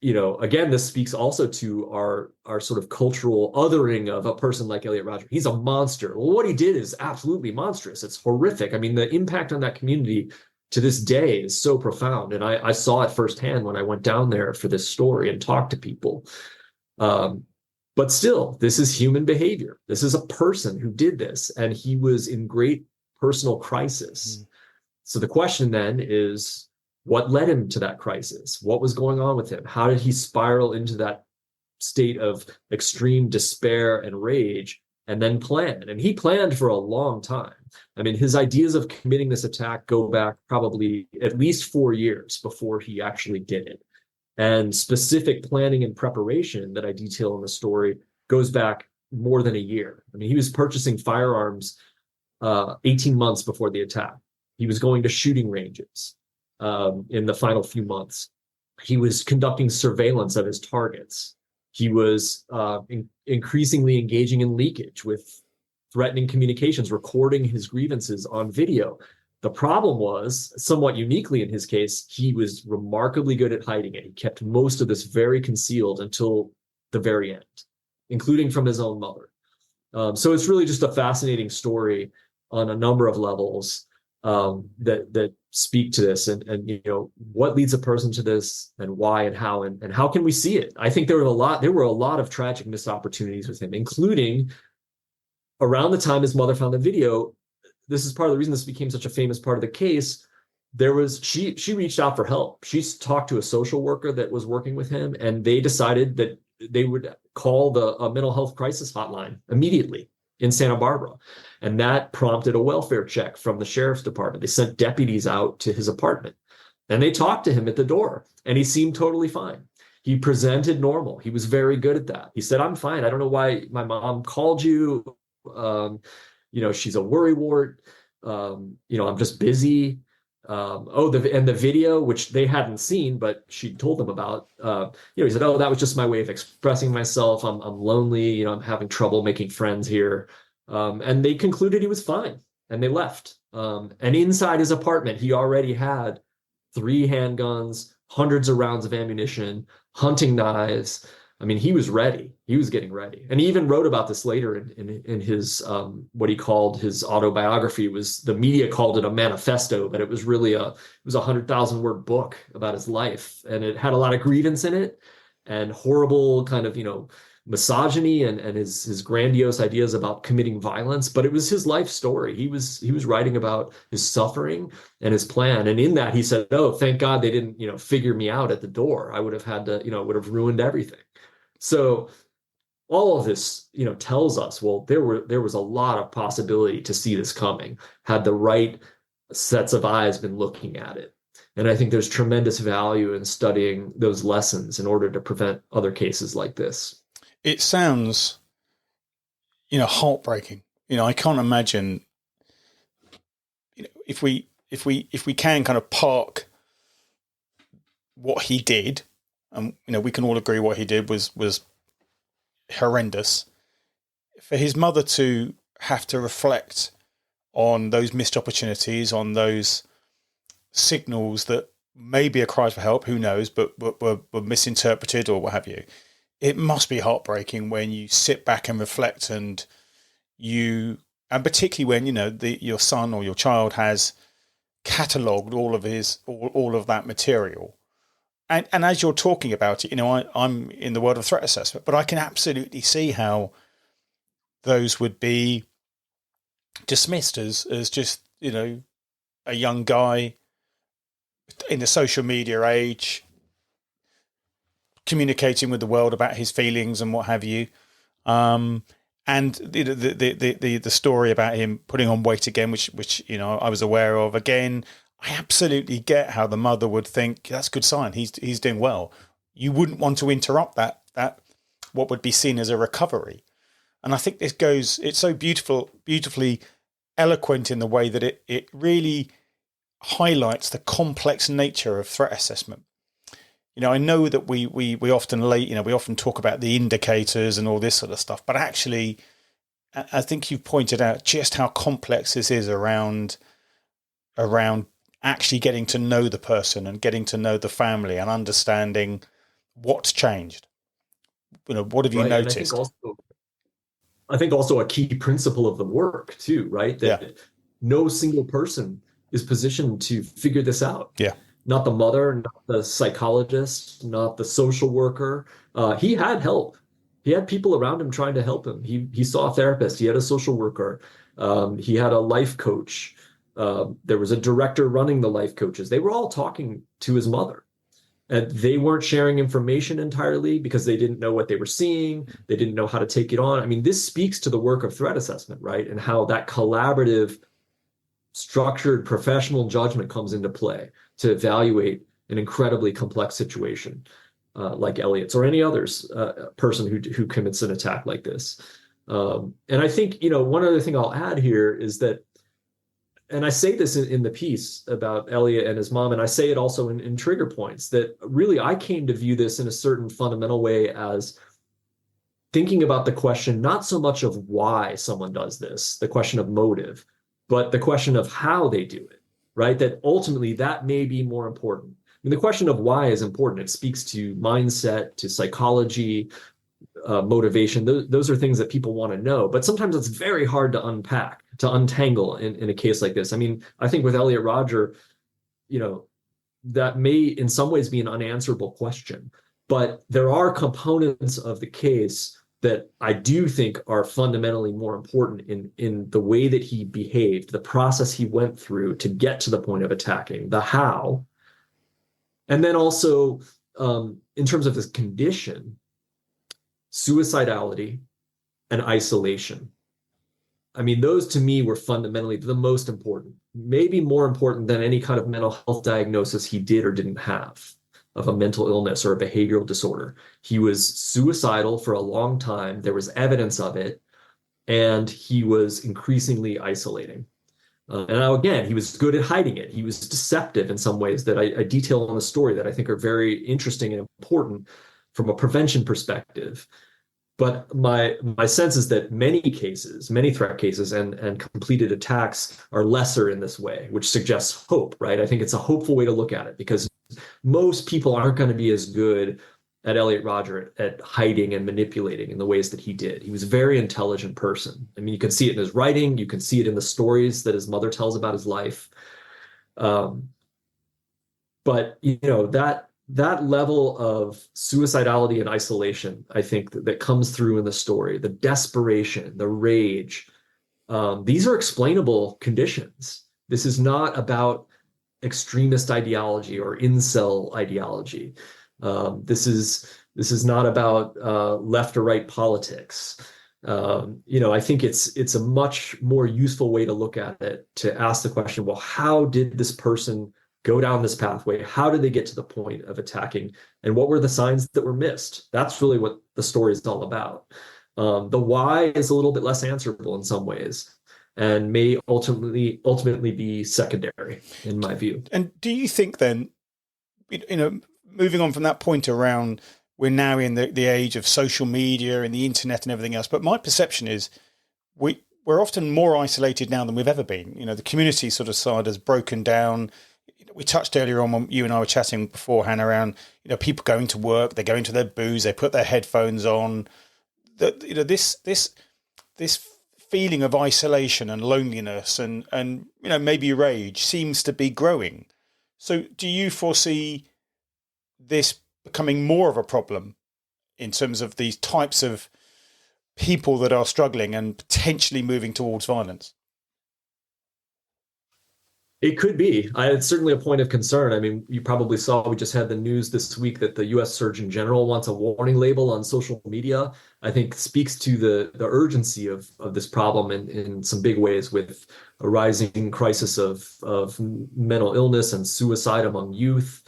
again, this speaks also to our sort of cultural othering of a person like Elliot Rodger. He's a monster. Well, what he did is absolutely monstrous. It's horrific. I mean, the impact on that community to this day is so profound. And I saw it firsthand when I went down there for this story and talked to people. But still, this is human behavior. This is a person who did this, and he was in great personal crisis. Mm. So the question then is, what led him to that crisis? What was going on with him? How did he spiral into that state of extreme despair and rage, and then plan? And he planned for a long time. I mean, his ideas of committing this attack go back probably at least 4 years before he actually did it. And specific planning and preparation that I detail in the story goes back more than a year. I mean, he was purchasing firearms 18 months before the attack. He was going to shooting ranges in the final few months. He was conducting surveillance of his targets. He was increasingly engaging in leakage with threatening communications, recording his grievances on video. The problem was, somewhat uniquely in his case, he was remarkably good at hiding it. He kept most of this very concealed until the very end, including from his own mother. So it's really just a fascinating story on a number of levels that speak to this, and what leads a person to this, and why, and how can we see it? I think there were a lot of tragic missed opportunities with him, including around the time his mother found the video. This is part of the reason this became such a famous part of the case. She reached out for help. She talked to a social worker that was working with him, and they decided that they would call the mental health crisis hotline immediately in Santa Barbara. And that prompted a welfare check from the sheriff's department. They sent deputies out to his apartment, and they talked to him at the door, and he seemed totally fine. He presented normal. He was very good at that. He said, "I'm fine. I don't know why my mom called you. She's a worrywart. I'm just busy. the video, which they hadn't seen, but she told them about, he said, oh, that was just my way of expressing myself. I'm lonely, I'm having trouble making friends here. And they concluded he was fine and they left. And inside his apartment, he already had 3 handguns, hundreds of rounds of ammunition, hunting knives. I mean, he was ready. He was getting ready. And he even wrote about this later in his, what he called his autobiography. The media called it a manifesto, but it was really it was a 100,000-word book about his life. And it had a lot of grievance in it and horrible kind of, misogyny and his grandiose ideas about committing violence. But it was his life story. He was writing about his suffering and his plan. And in that, he said, oh, thank God they didn't, figure me out at the door. I would have had to, it would have ruined everything. So all of this, tells us, well, there was a lot of possibility to see this coming, had the right sets of eyes been looking at it. And I think there's tremendous value in studying those lessons in order to prevent other cases like this. It sounds, heartbreaking. I can't imagine, if we can kind of park what he did, and we can all agree what he did was horrendous. For his mother to have to reflect on those missed opportunities, on those signals that may be a cry for help, who knows, but were misinterpreted or what have you. It must be heartbreaking when you sit back and reflect, and particularly when your son or your child has catalogued all of that material. And as you're talking about it, I'm in the world of threat assessment, but I can absolutely see how those would be dismissed as just, a young guy in the social media age, communicating with the world about his feelings and what have you. And the story about him putting on weight again, which I was aware of again. I absolutely get how the mother would think that's a good sign. He's doing well. You wouldn't want to interrupt that what would be seen as a recovery. And I think it's so beautifully eloquent in the way that it really highlights the complex nature of threat assessment. I know that we often we often talk about the indicators and all this sort of stuff, but actually I think you've pointed out just how complex this is around actually getting to know the person and getting to know the family and understanding what's changed. What have you noticed? I think also a key principle of the work too, right? That no single person is positioned to figure this out. Yeah. Not the mother, not the psychologist, not the social worker. He had help. He had people around him trying to help him. He saw a therapist. He had a social worker. He had a life coach. There was a director running the life coaches. They were all talking to his mother. And they weren't sharing information entirely because they didn't know what they were seeing. They didn't know how to take it on. I mean, this speaks to the work of threat assessment, right? And how that collaborative, structured professional judgment comes into play to evaluate an incredibly complex situation like Elliot's or any other's person who commits an attack like this. And I think, one other thing I'll add here is that, and I say this in the piece about Elliot and his mom, and I say it also in trigger points, that really I came to view this in a certain fundamental way as thinking about the question, not so much of why someone does this, the question of motive, but the question of how they do it, right? That ultimately that may be more important. I mean, the question of why is important. It speaks to mindset, to psychology, motivation. Those are things that people want to know, but sometimes it's very hard to unpack, to untangle in a case like this. I mean, I think with Elliot Rodger, that may in some ways be an unanswerable question, but there are components of the case that I do think are fundamentally more important in the way that he behaved, the process he went through to get to the point of attacking, the how. And then also in terms of his condition, suicidality and isolation. I mean, those to me were fundamentally the most important, maybe more important than any kind of mental health diagnosis he did or didn't have of a mental illness or a behavioral disorder. He was suicidal for a long time. There was evidence of it, and he was increasingly isolating. And now, again, he was good at hiding it. He was deceptive in some ways that I detail in the story that I think are very interesting and important from a prevention perspective. But my sense is that many cases, many threat cases and completed attacks are lesser in this way, which suggests hope, right? I think it's a hopeful way to look at it, because most people aren't going to be as good at Elliot Rodger at hiding and manipulating in the ways that he did. He was a very intelligent person. I mean, you can see it in his writing. You can see it in the stories that his mother tells about his life. But, you know, that level of suicidality and isolation, I think that comes through in the story, the desperation, the rage, these are explainable conditions. This is not about extremist ideology or incel ideology. This is not about left or right politics. You know, I think it's a much more useful way to look at it, to ask the question, well, how did this person go down this pathway? How did they get to the point of attacking? And what were the signs that were missed? That's really what the story is all about. The why is a little bit less answerable in some ways, and may ultimately be secondary, in my view. And do you think then, you know, moving on from that point around, we're now in the age of social media and the internet and everything else, but my perception is we're often more isolated now than we've ever been. You know, the community sort of side has broken down. We touched earlier on when you and I were chatting beforehand around, you know, people going to work, they go into their booze, they put their headphones on. You know, this feeling of isolation and loneliness and you know, maybe rage seems to be growing. So do you foresee this becoming more of a problem in terms of these types of people that are struggling and potentially moving towards violence? It could be. It's certainly a point of concern. I mean, you probably saw, we just had the news this week that the U.S. Surgeon General wants a warning label on social media. I think speaks to the urgency of this problem in some big ways, with a rising crisis of mental illness and suicide among youth.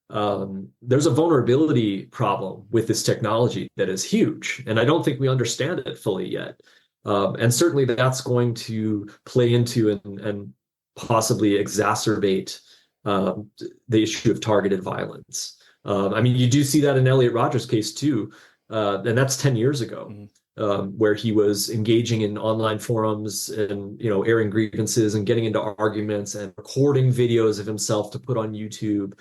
There's a vulnerability problem with this technology that is huge, and I don't think we understand it fully yet. And certainly that's going to play into and possibly exacerbate the issue of targeted violence. I mean, you do see that in Elliot Rodger's case too, and that's 10 years ago, where he was engaging in online forums and, you know, airing grievances and getting into arguments and recording videos of himself to put on YouTube.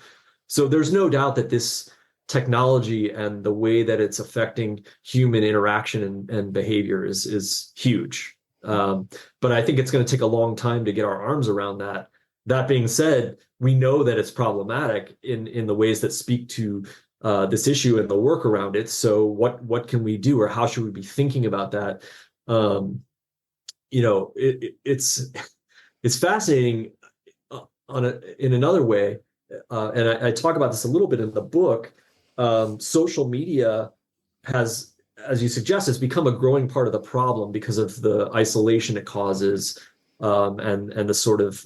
So there's no doubt that this technology and the way that it's affecting human interaction and behavior is huge. But I think it's going to take a long time to get our arms around that. That being said, we know that it's problematic in the ways that speak to this issue and the work around it. So what can we do, or how should we be thinking about that? You know, it's fascinating in another way. And I talk about this a little bit in the book. Social media has, as you suggest, has become a growing part of the problem because of the isolation it causes, and the sort of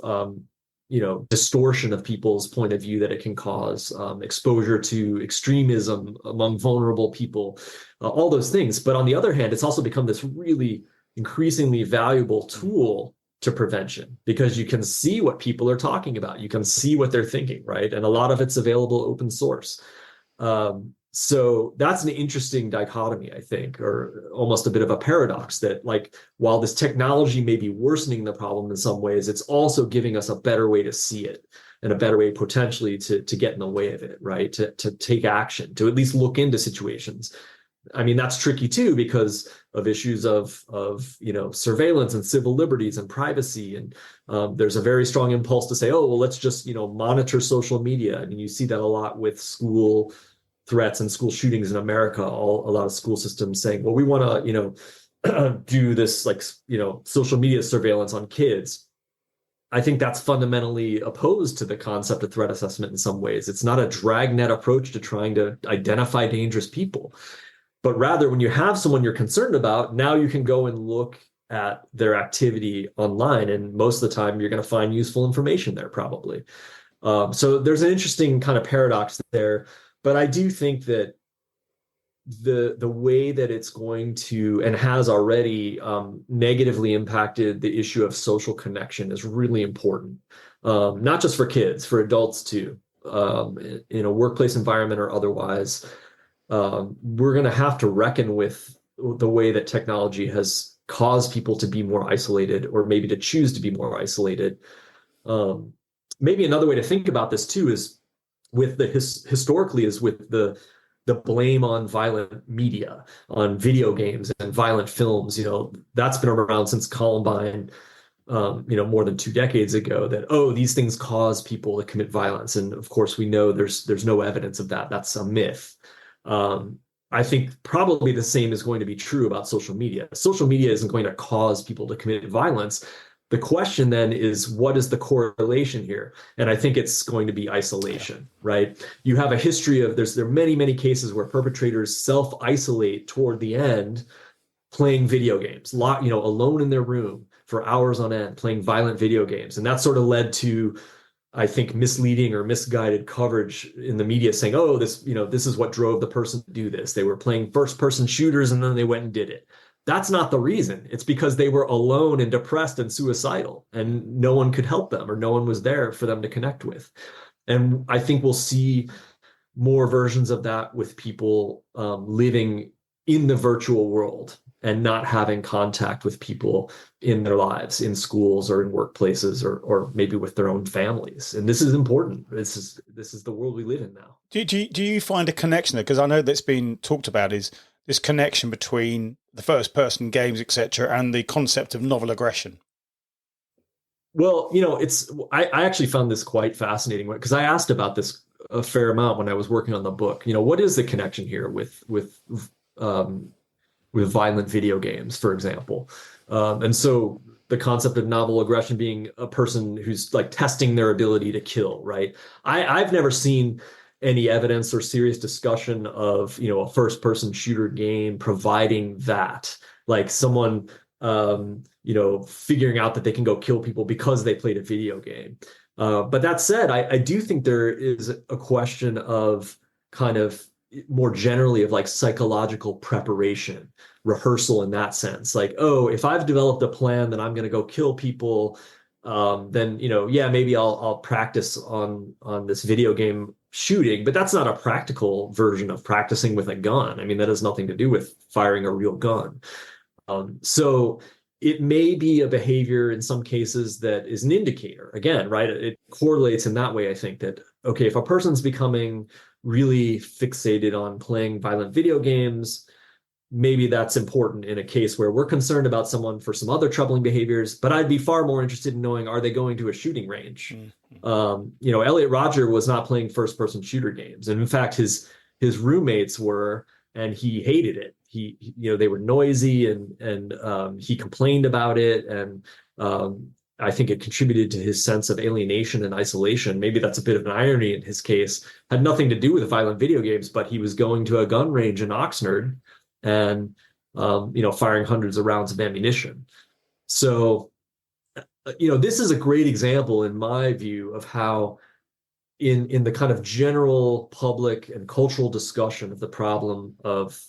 you know, distortion of people's point of view that it can cause, exposure to extremism among vulnerable people, all those things. But on the other hand, it's also become this really increasingly valuable tool to prevention, because you can see what people are talking about, you can see what they're thinking, right? And a lot of it's available open source. So that's an interesting dichotomy, I think, or almost a bit of a paradox, that, like, while this technology may be worsening the problem in some ways, it's also giving us a better way to see it, and a better way potentially to get in the way of it, right? To take action, to at least look into situations. I mean, that's tricky too, because of issues of you know, surveillance and civil liberties and privacy. And there's a very strong impulse to say, oh, well, let's just, you know, monitor social media. I mean, you see that a lot with school threats and school shootings in America. A lot of school systems saying, well, we want to, you know, do this, like, you know, social media surveillance on kids. I think that's fundamentally opposed to the concept of threat assessment in some ways. It's not a dragnet approach to trying to identify dangerous people, but rather, when you have someone you're concerned about, now you can go and look at their activity online, and most of the time you're going to find useful information there, probably. So there's an interesting kind of paradox there. But I do think that the way that it's going to and has already negatively impacted the issue of social connection is really important, not just for kids, for adults too, in a workplace environment or otherwise. We're going to have to reckon with the way that technology has caused people to be more isolated, or maybe to choose to be more isolated. Maybe another way to think about this too is with the historically is with the blame on violent media, on video games and violent films. That's been around since Columbine, more than 2 decades ago, that, oh, these things cause people to commit violence. And of course, we know there's no evidence of that. That's a myth. I think probably the same is going to be true about social media. Social media isn't going to cause people to commit violence. The question then is, what is the correlation here? And I think it's going to be isolation, right? You have a history of, there are many, many cases where perpetrators self-isolate toward the end, playing video games, alone in their room for hours on end, playing violent video games. And that sort of led to, I think, misleading or misguided coverage in the media saying, oh, this is what drove the person to do this. They were playing first-person shooters and then they went and did it. That's not the reason. It's because they were alone and depressed and suicidal, and no one could help them, or no one was there for them to connect with. And I think we'll see more versions of that with people living in the virtual world and not having contact with people in their lives, in schools or in workplaces, or maybe with their own families. And this is important. This is the world we live in now. Do you find a connection there? Because I know that's been talked about, is this connection between the first person games, etc., and the concept of novel aggression. Well, I actually found this quite fascinating because I asked about this a fair amount when I was working on the book. What is the connection here with violent video games, for example? And so the concept of novel aggression being a person who's like testing their ability to kill, right? I've never seen any evidence or serious discussion of, a first person shooter game providing that, like someone, figuring out that they can go kill people because they played a video game. But that said, I do think there is a question of kind of more generally of like psychological preparation, rehearsal in that sense. Like, oh, if I've developed a plan that I'm going to go kill people, then, maybe I'll practice on this video game shooting, but that's not a practical version of practicing with a gun. I mean, that has nothing to do with firing a real gun. So it may be a behavior in some cases that is an indicator. Again, right? It correlates in that way, I think, that, okay, if a person's becoming really fixated on playing violent video games, maybe that's important in a case where we're concerned about someone for some other troubling behaviors, but I'd be far more interested in knowing, are they going to a shooting range? Mm-hmm. Elliot Rodger was not playing first-person shooter games. And in fact, his roommates were, and he hated it. They were noisy and he complained about it. And I think it contributed to his sense of alienation and isolation. Maybe that's a bit of an irony in his case. Had nothing to do with violent video games, but he was going to a gun range in Oxnard and firing hundreds of rounds of ammunition. So this is a great example, in my view, of how in the kind of general public and cultural discussion of the problem of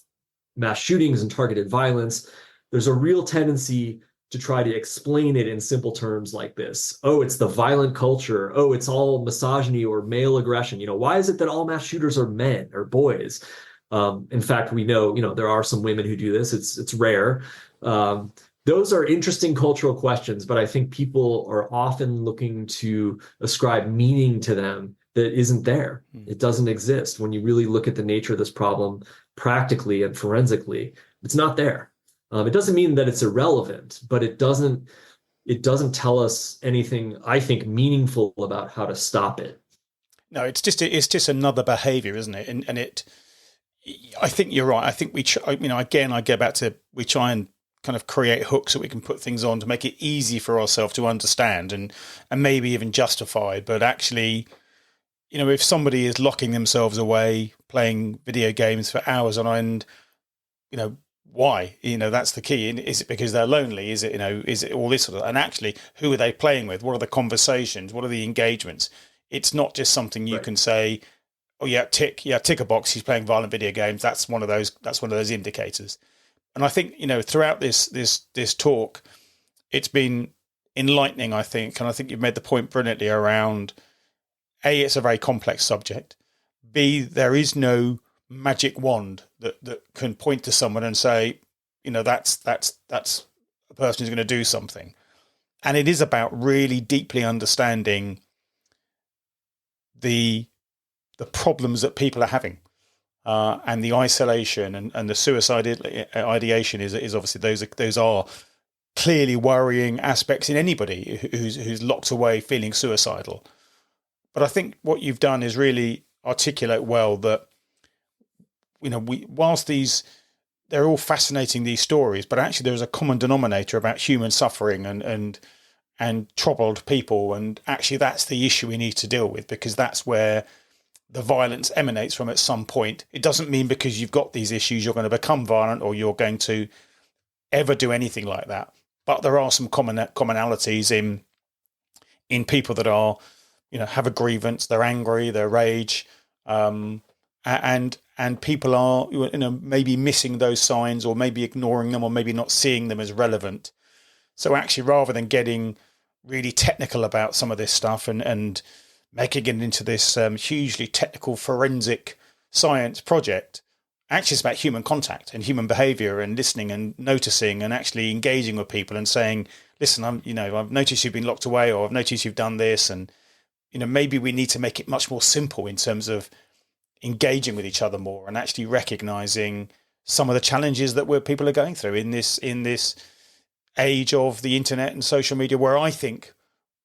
mass shootings and targeted violence, there's a real tendency to try to explain it in simple terms like this. Oh, it's the violent culture. Oh, it's all misogyny or male aggression. Why is it that all mass shooters are men or boys? In fact, we know, there are some women who do this. It's rare. Those are interesting cultural questions, but I think people are often looking to ascribe meaning to them that isn't there. It doesn't exist. When you really look at the nature of this problem practically and forensically, it's not there. It doesn't mean that it's irrelevant, but it doesn't tell us anything, I think, meaningful about how to stop it. No, it's just another behavior, isn't it? And I think you're right. I think again, I go back to, we try and kind of create hooks that we can put things on to make it easy for ourselves to understand and maybe even justify. But actually, if somebody is locking themselves away playing video games for hours on end, why? That's the key. Is it because they're lonely? Is it all this sort of, and actually, who are they playing with? What are the conversations? What are the engagements? It's not just something you can say, oh yeah, tick a box. He's playing violent video games. That's one of those indicators. And I think, throughout this talk, it's been enlightening, I think. And I think you've made the point brilliantly around A, it's a very complex subject. B, there is no magic wand that can point to someone and say, that's a person who's going to do something. And it is about really deeply understanding the problems that people are having, and the isolation and the suicide ideation is obviously those are clearly worrying aspects in anybody who's locked away feeling suicidal. But I think what you've done is really articulate well that whilst they're all fascinating, these stories, but actually there's a common denominator about human suffering and troubled people, and actually that's the issue we need to deal with, because that's where the violence emanates from at some point. It doesn't mean because you've got these issues you're going to become violent or you're going to ever do anything like that. But there are some commonalities in people that are, have a grievance, they're angry, they're rage, and people are, maybe missing those signs, or maybe ignoring them, or maybe not seeing them as relevant. So actually, rather than getting really technical about some of this stuff and making it into this hugely technical forensic science project, actually it's about human contact and human behavior and listening and noticing and actually engaging with people and saying, listen, I've noticed you've been locked away, or I've noticed you've done this. And, maybe we need to make it much more simple in terms of engaging with each other more and actually recognizing some of the challenges that people are going through in this age of the internet and social media, where I think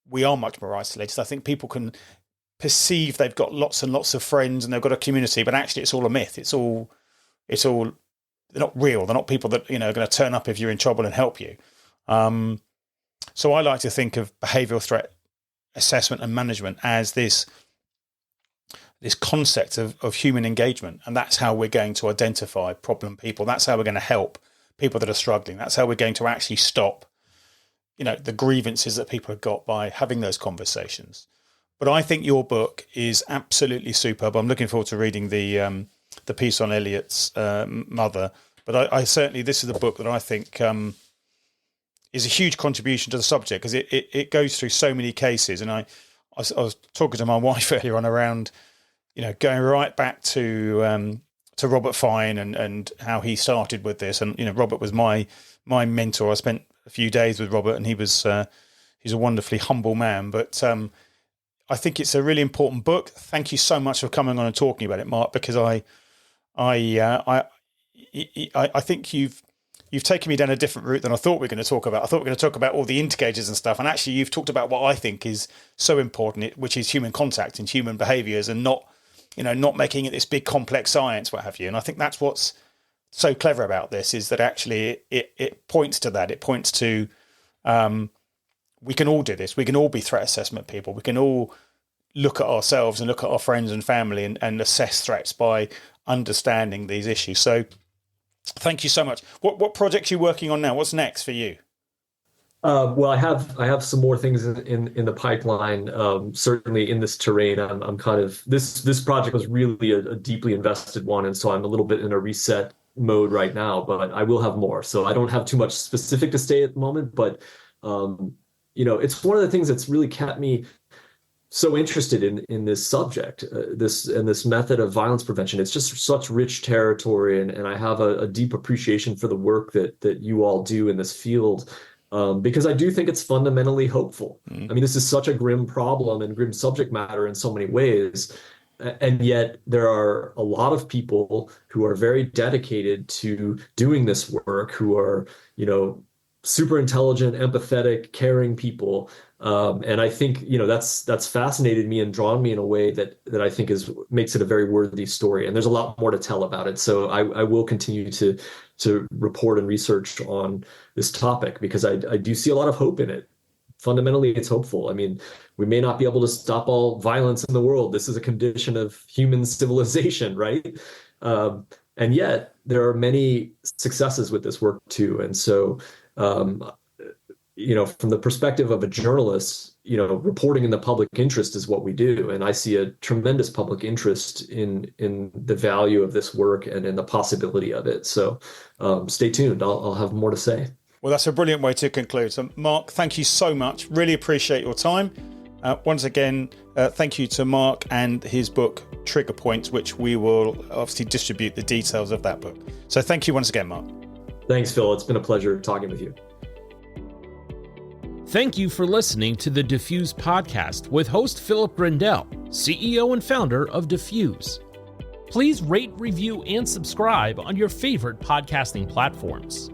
we are much more isolated. I think people can perceive they've got lots and lots of friends and they've got a community, but actually it's all a myth. It's all they're not real. They're not people that, are going to turn up if you're in trouble and help you. So I like to think of behavioral threat assessment and management as this concept of human engagement. And that's how we're going to identify problem people. That's how we're going to help people that are struggling. That's how we're going to actually stop, the grievances that people have got by having those conversations. But I think your book is absolutely superb. I'm looking forward to reading the piece on Elliot's mother. But I certainly, this is a book that I think is a huge contribution to the subject, because it goes through so many cases. And I was talking to my wife earlier on around, going right back to Robert Fine and how he started with this. And, Robert was my mentor. I spent a few days with Robert, and he's a wonderfully humble man. But I think it's a really important book. Thank you so much for coming on and talking about it, Mark, because I think you've taken me down a different route than I thought we were going to talk about. I thought we were going to talk about all the indicators and stuff. And actually you've talked about what I think is so important, which is human contact and human behaviors, and not making it this big complex science, what have you. And I think that's what's so clever about this, is that actually it points to that. It points to, we can all do this. We can all be threat assessment people. We can all look at ourselves and look at our friends and family and assess threats by understanding these issues. So thank you so much. What projects are you working on now? What's next for you? Well, I have some more things in the pipeline. Certainly in this terrain, I'm kind of this project was really a deeply invested one, and so I'm a little bit in a reset mode right now. But I will have more, so I don't have too much specific to say at the moment. But it's one of the things that's really kept me so interested in this subject, this method of violence prevention. It's just such rich territory, and I have a deep appreciation for the work that you all do in this field. Because I do think it's fundamentally hopeful. I mean, this is such a grim problem and grim subject matter in so many ways. And yet there are a lot of people who are very dedicated to doing this work, who are, super intelligent, empathetic, caring people. And I think, that's fascinated me and drawn me in a way that I think makes it a very worthy story. And there's a lot more to tell about it. So I will continue to report and research on this topic, because I do see a lot of hope in it. Fundamentally, it's hopeful. I mean, we may not be able to stop all violence in the world. This is a condition of human civilization, right? And yet there are many successes with this work too. And so from the perspective of a journalist, reporting in the public interest is what we do. And I see a tremendous public interest in the value of this work and in the possibility of it. So stay tuned. I'll have more to say. Well, that's a brilliant way to conclude. So, Mark, thank you so much. Really appreciate your time. Once again, thank you to Mark and his book, Trigger Points, which we will obviously distribute the details of that book. So thank you once again, Mark. Thanks, Phil. It's been a pleasure talking with you. Thank you for listening to the Diffuse podcast with host Philip Brindell, CEO and founder of Diffuse. Please rate, review, and subscribe on your favorite podcasting platforms.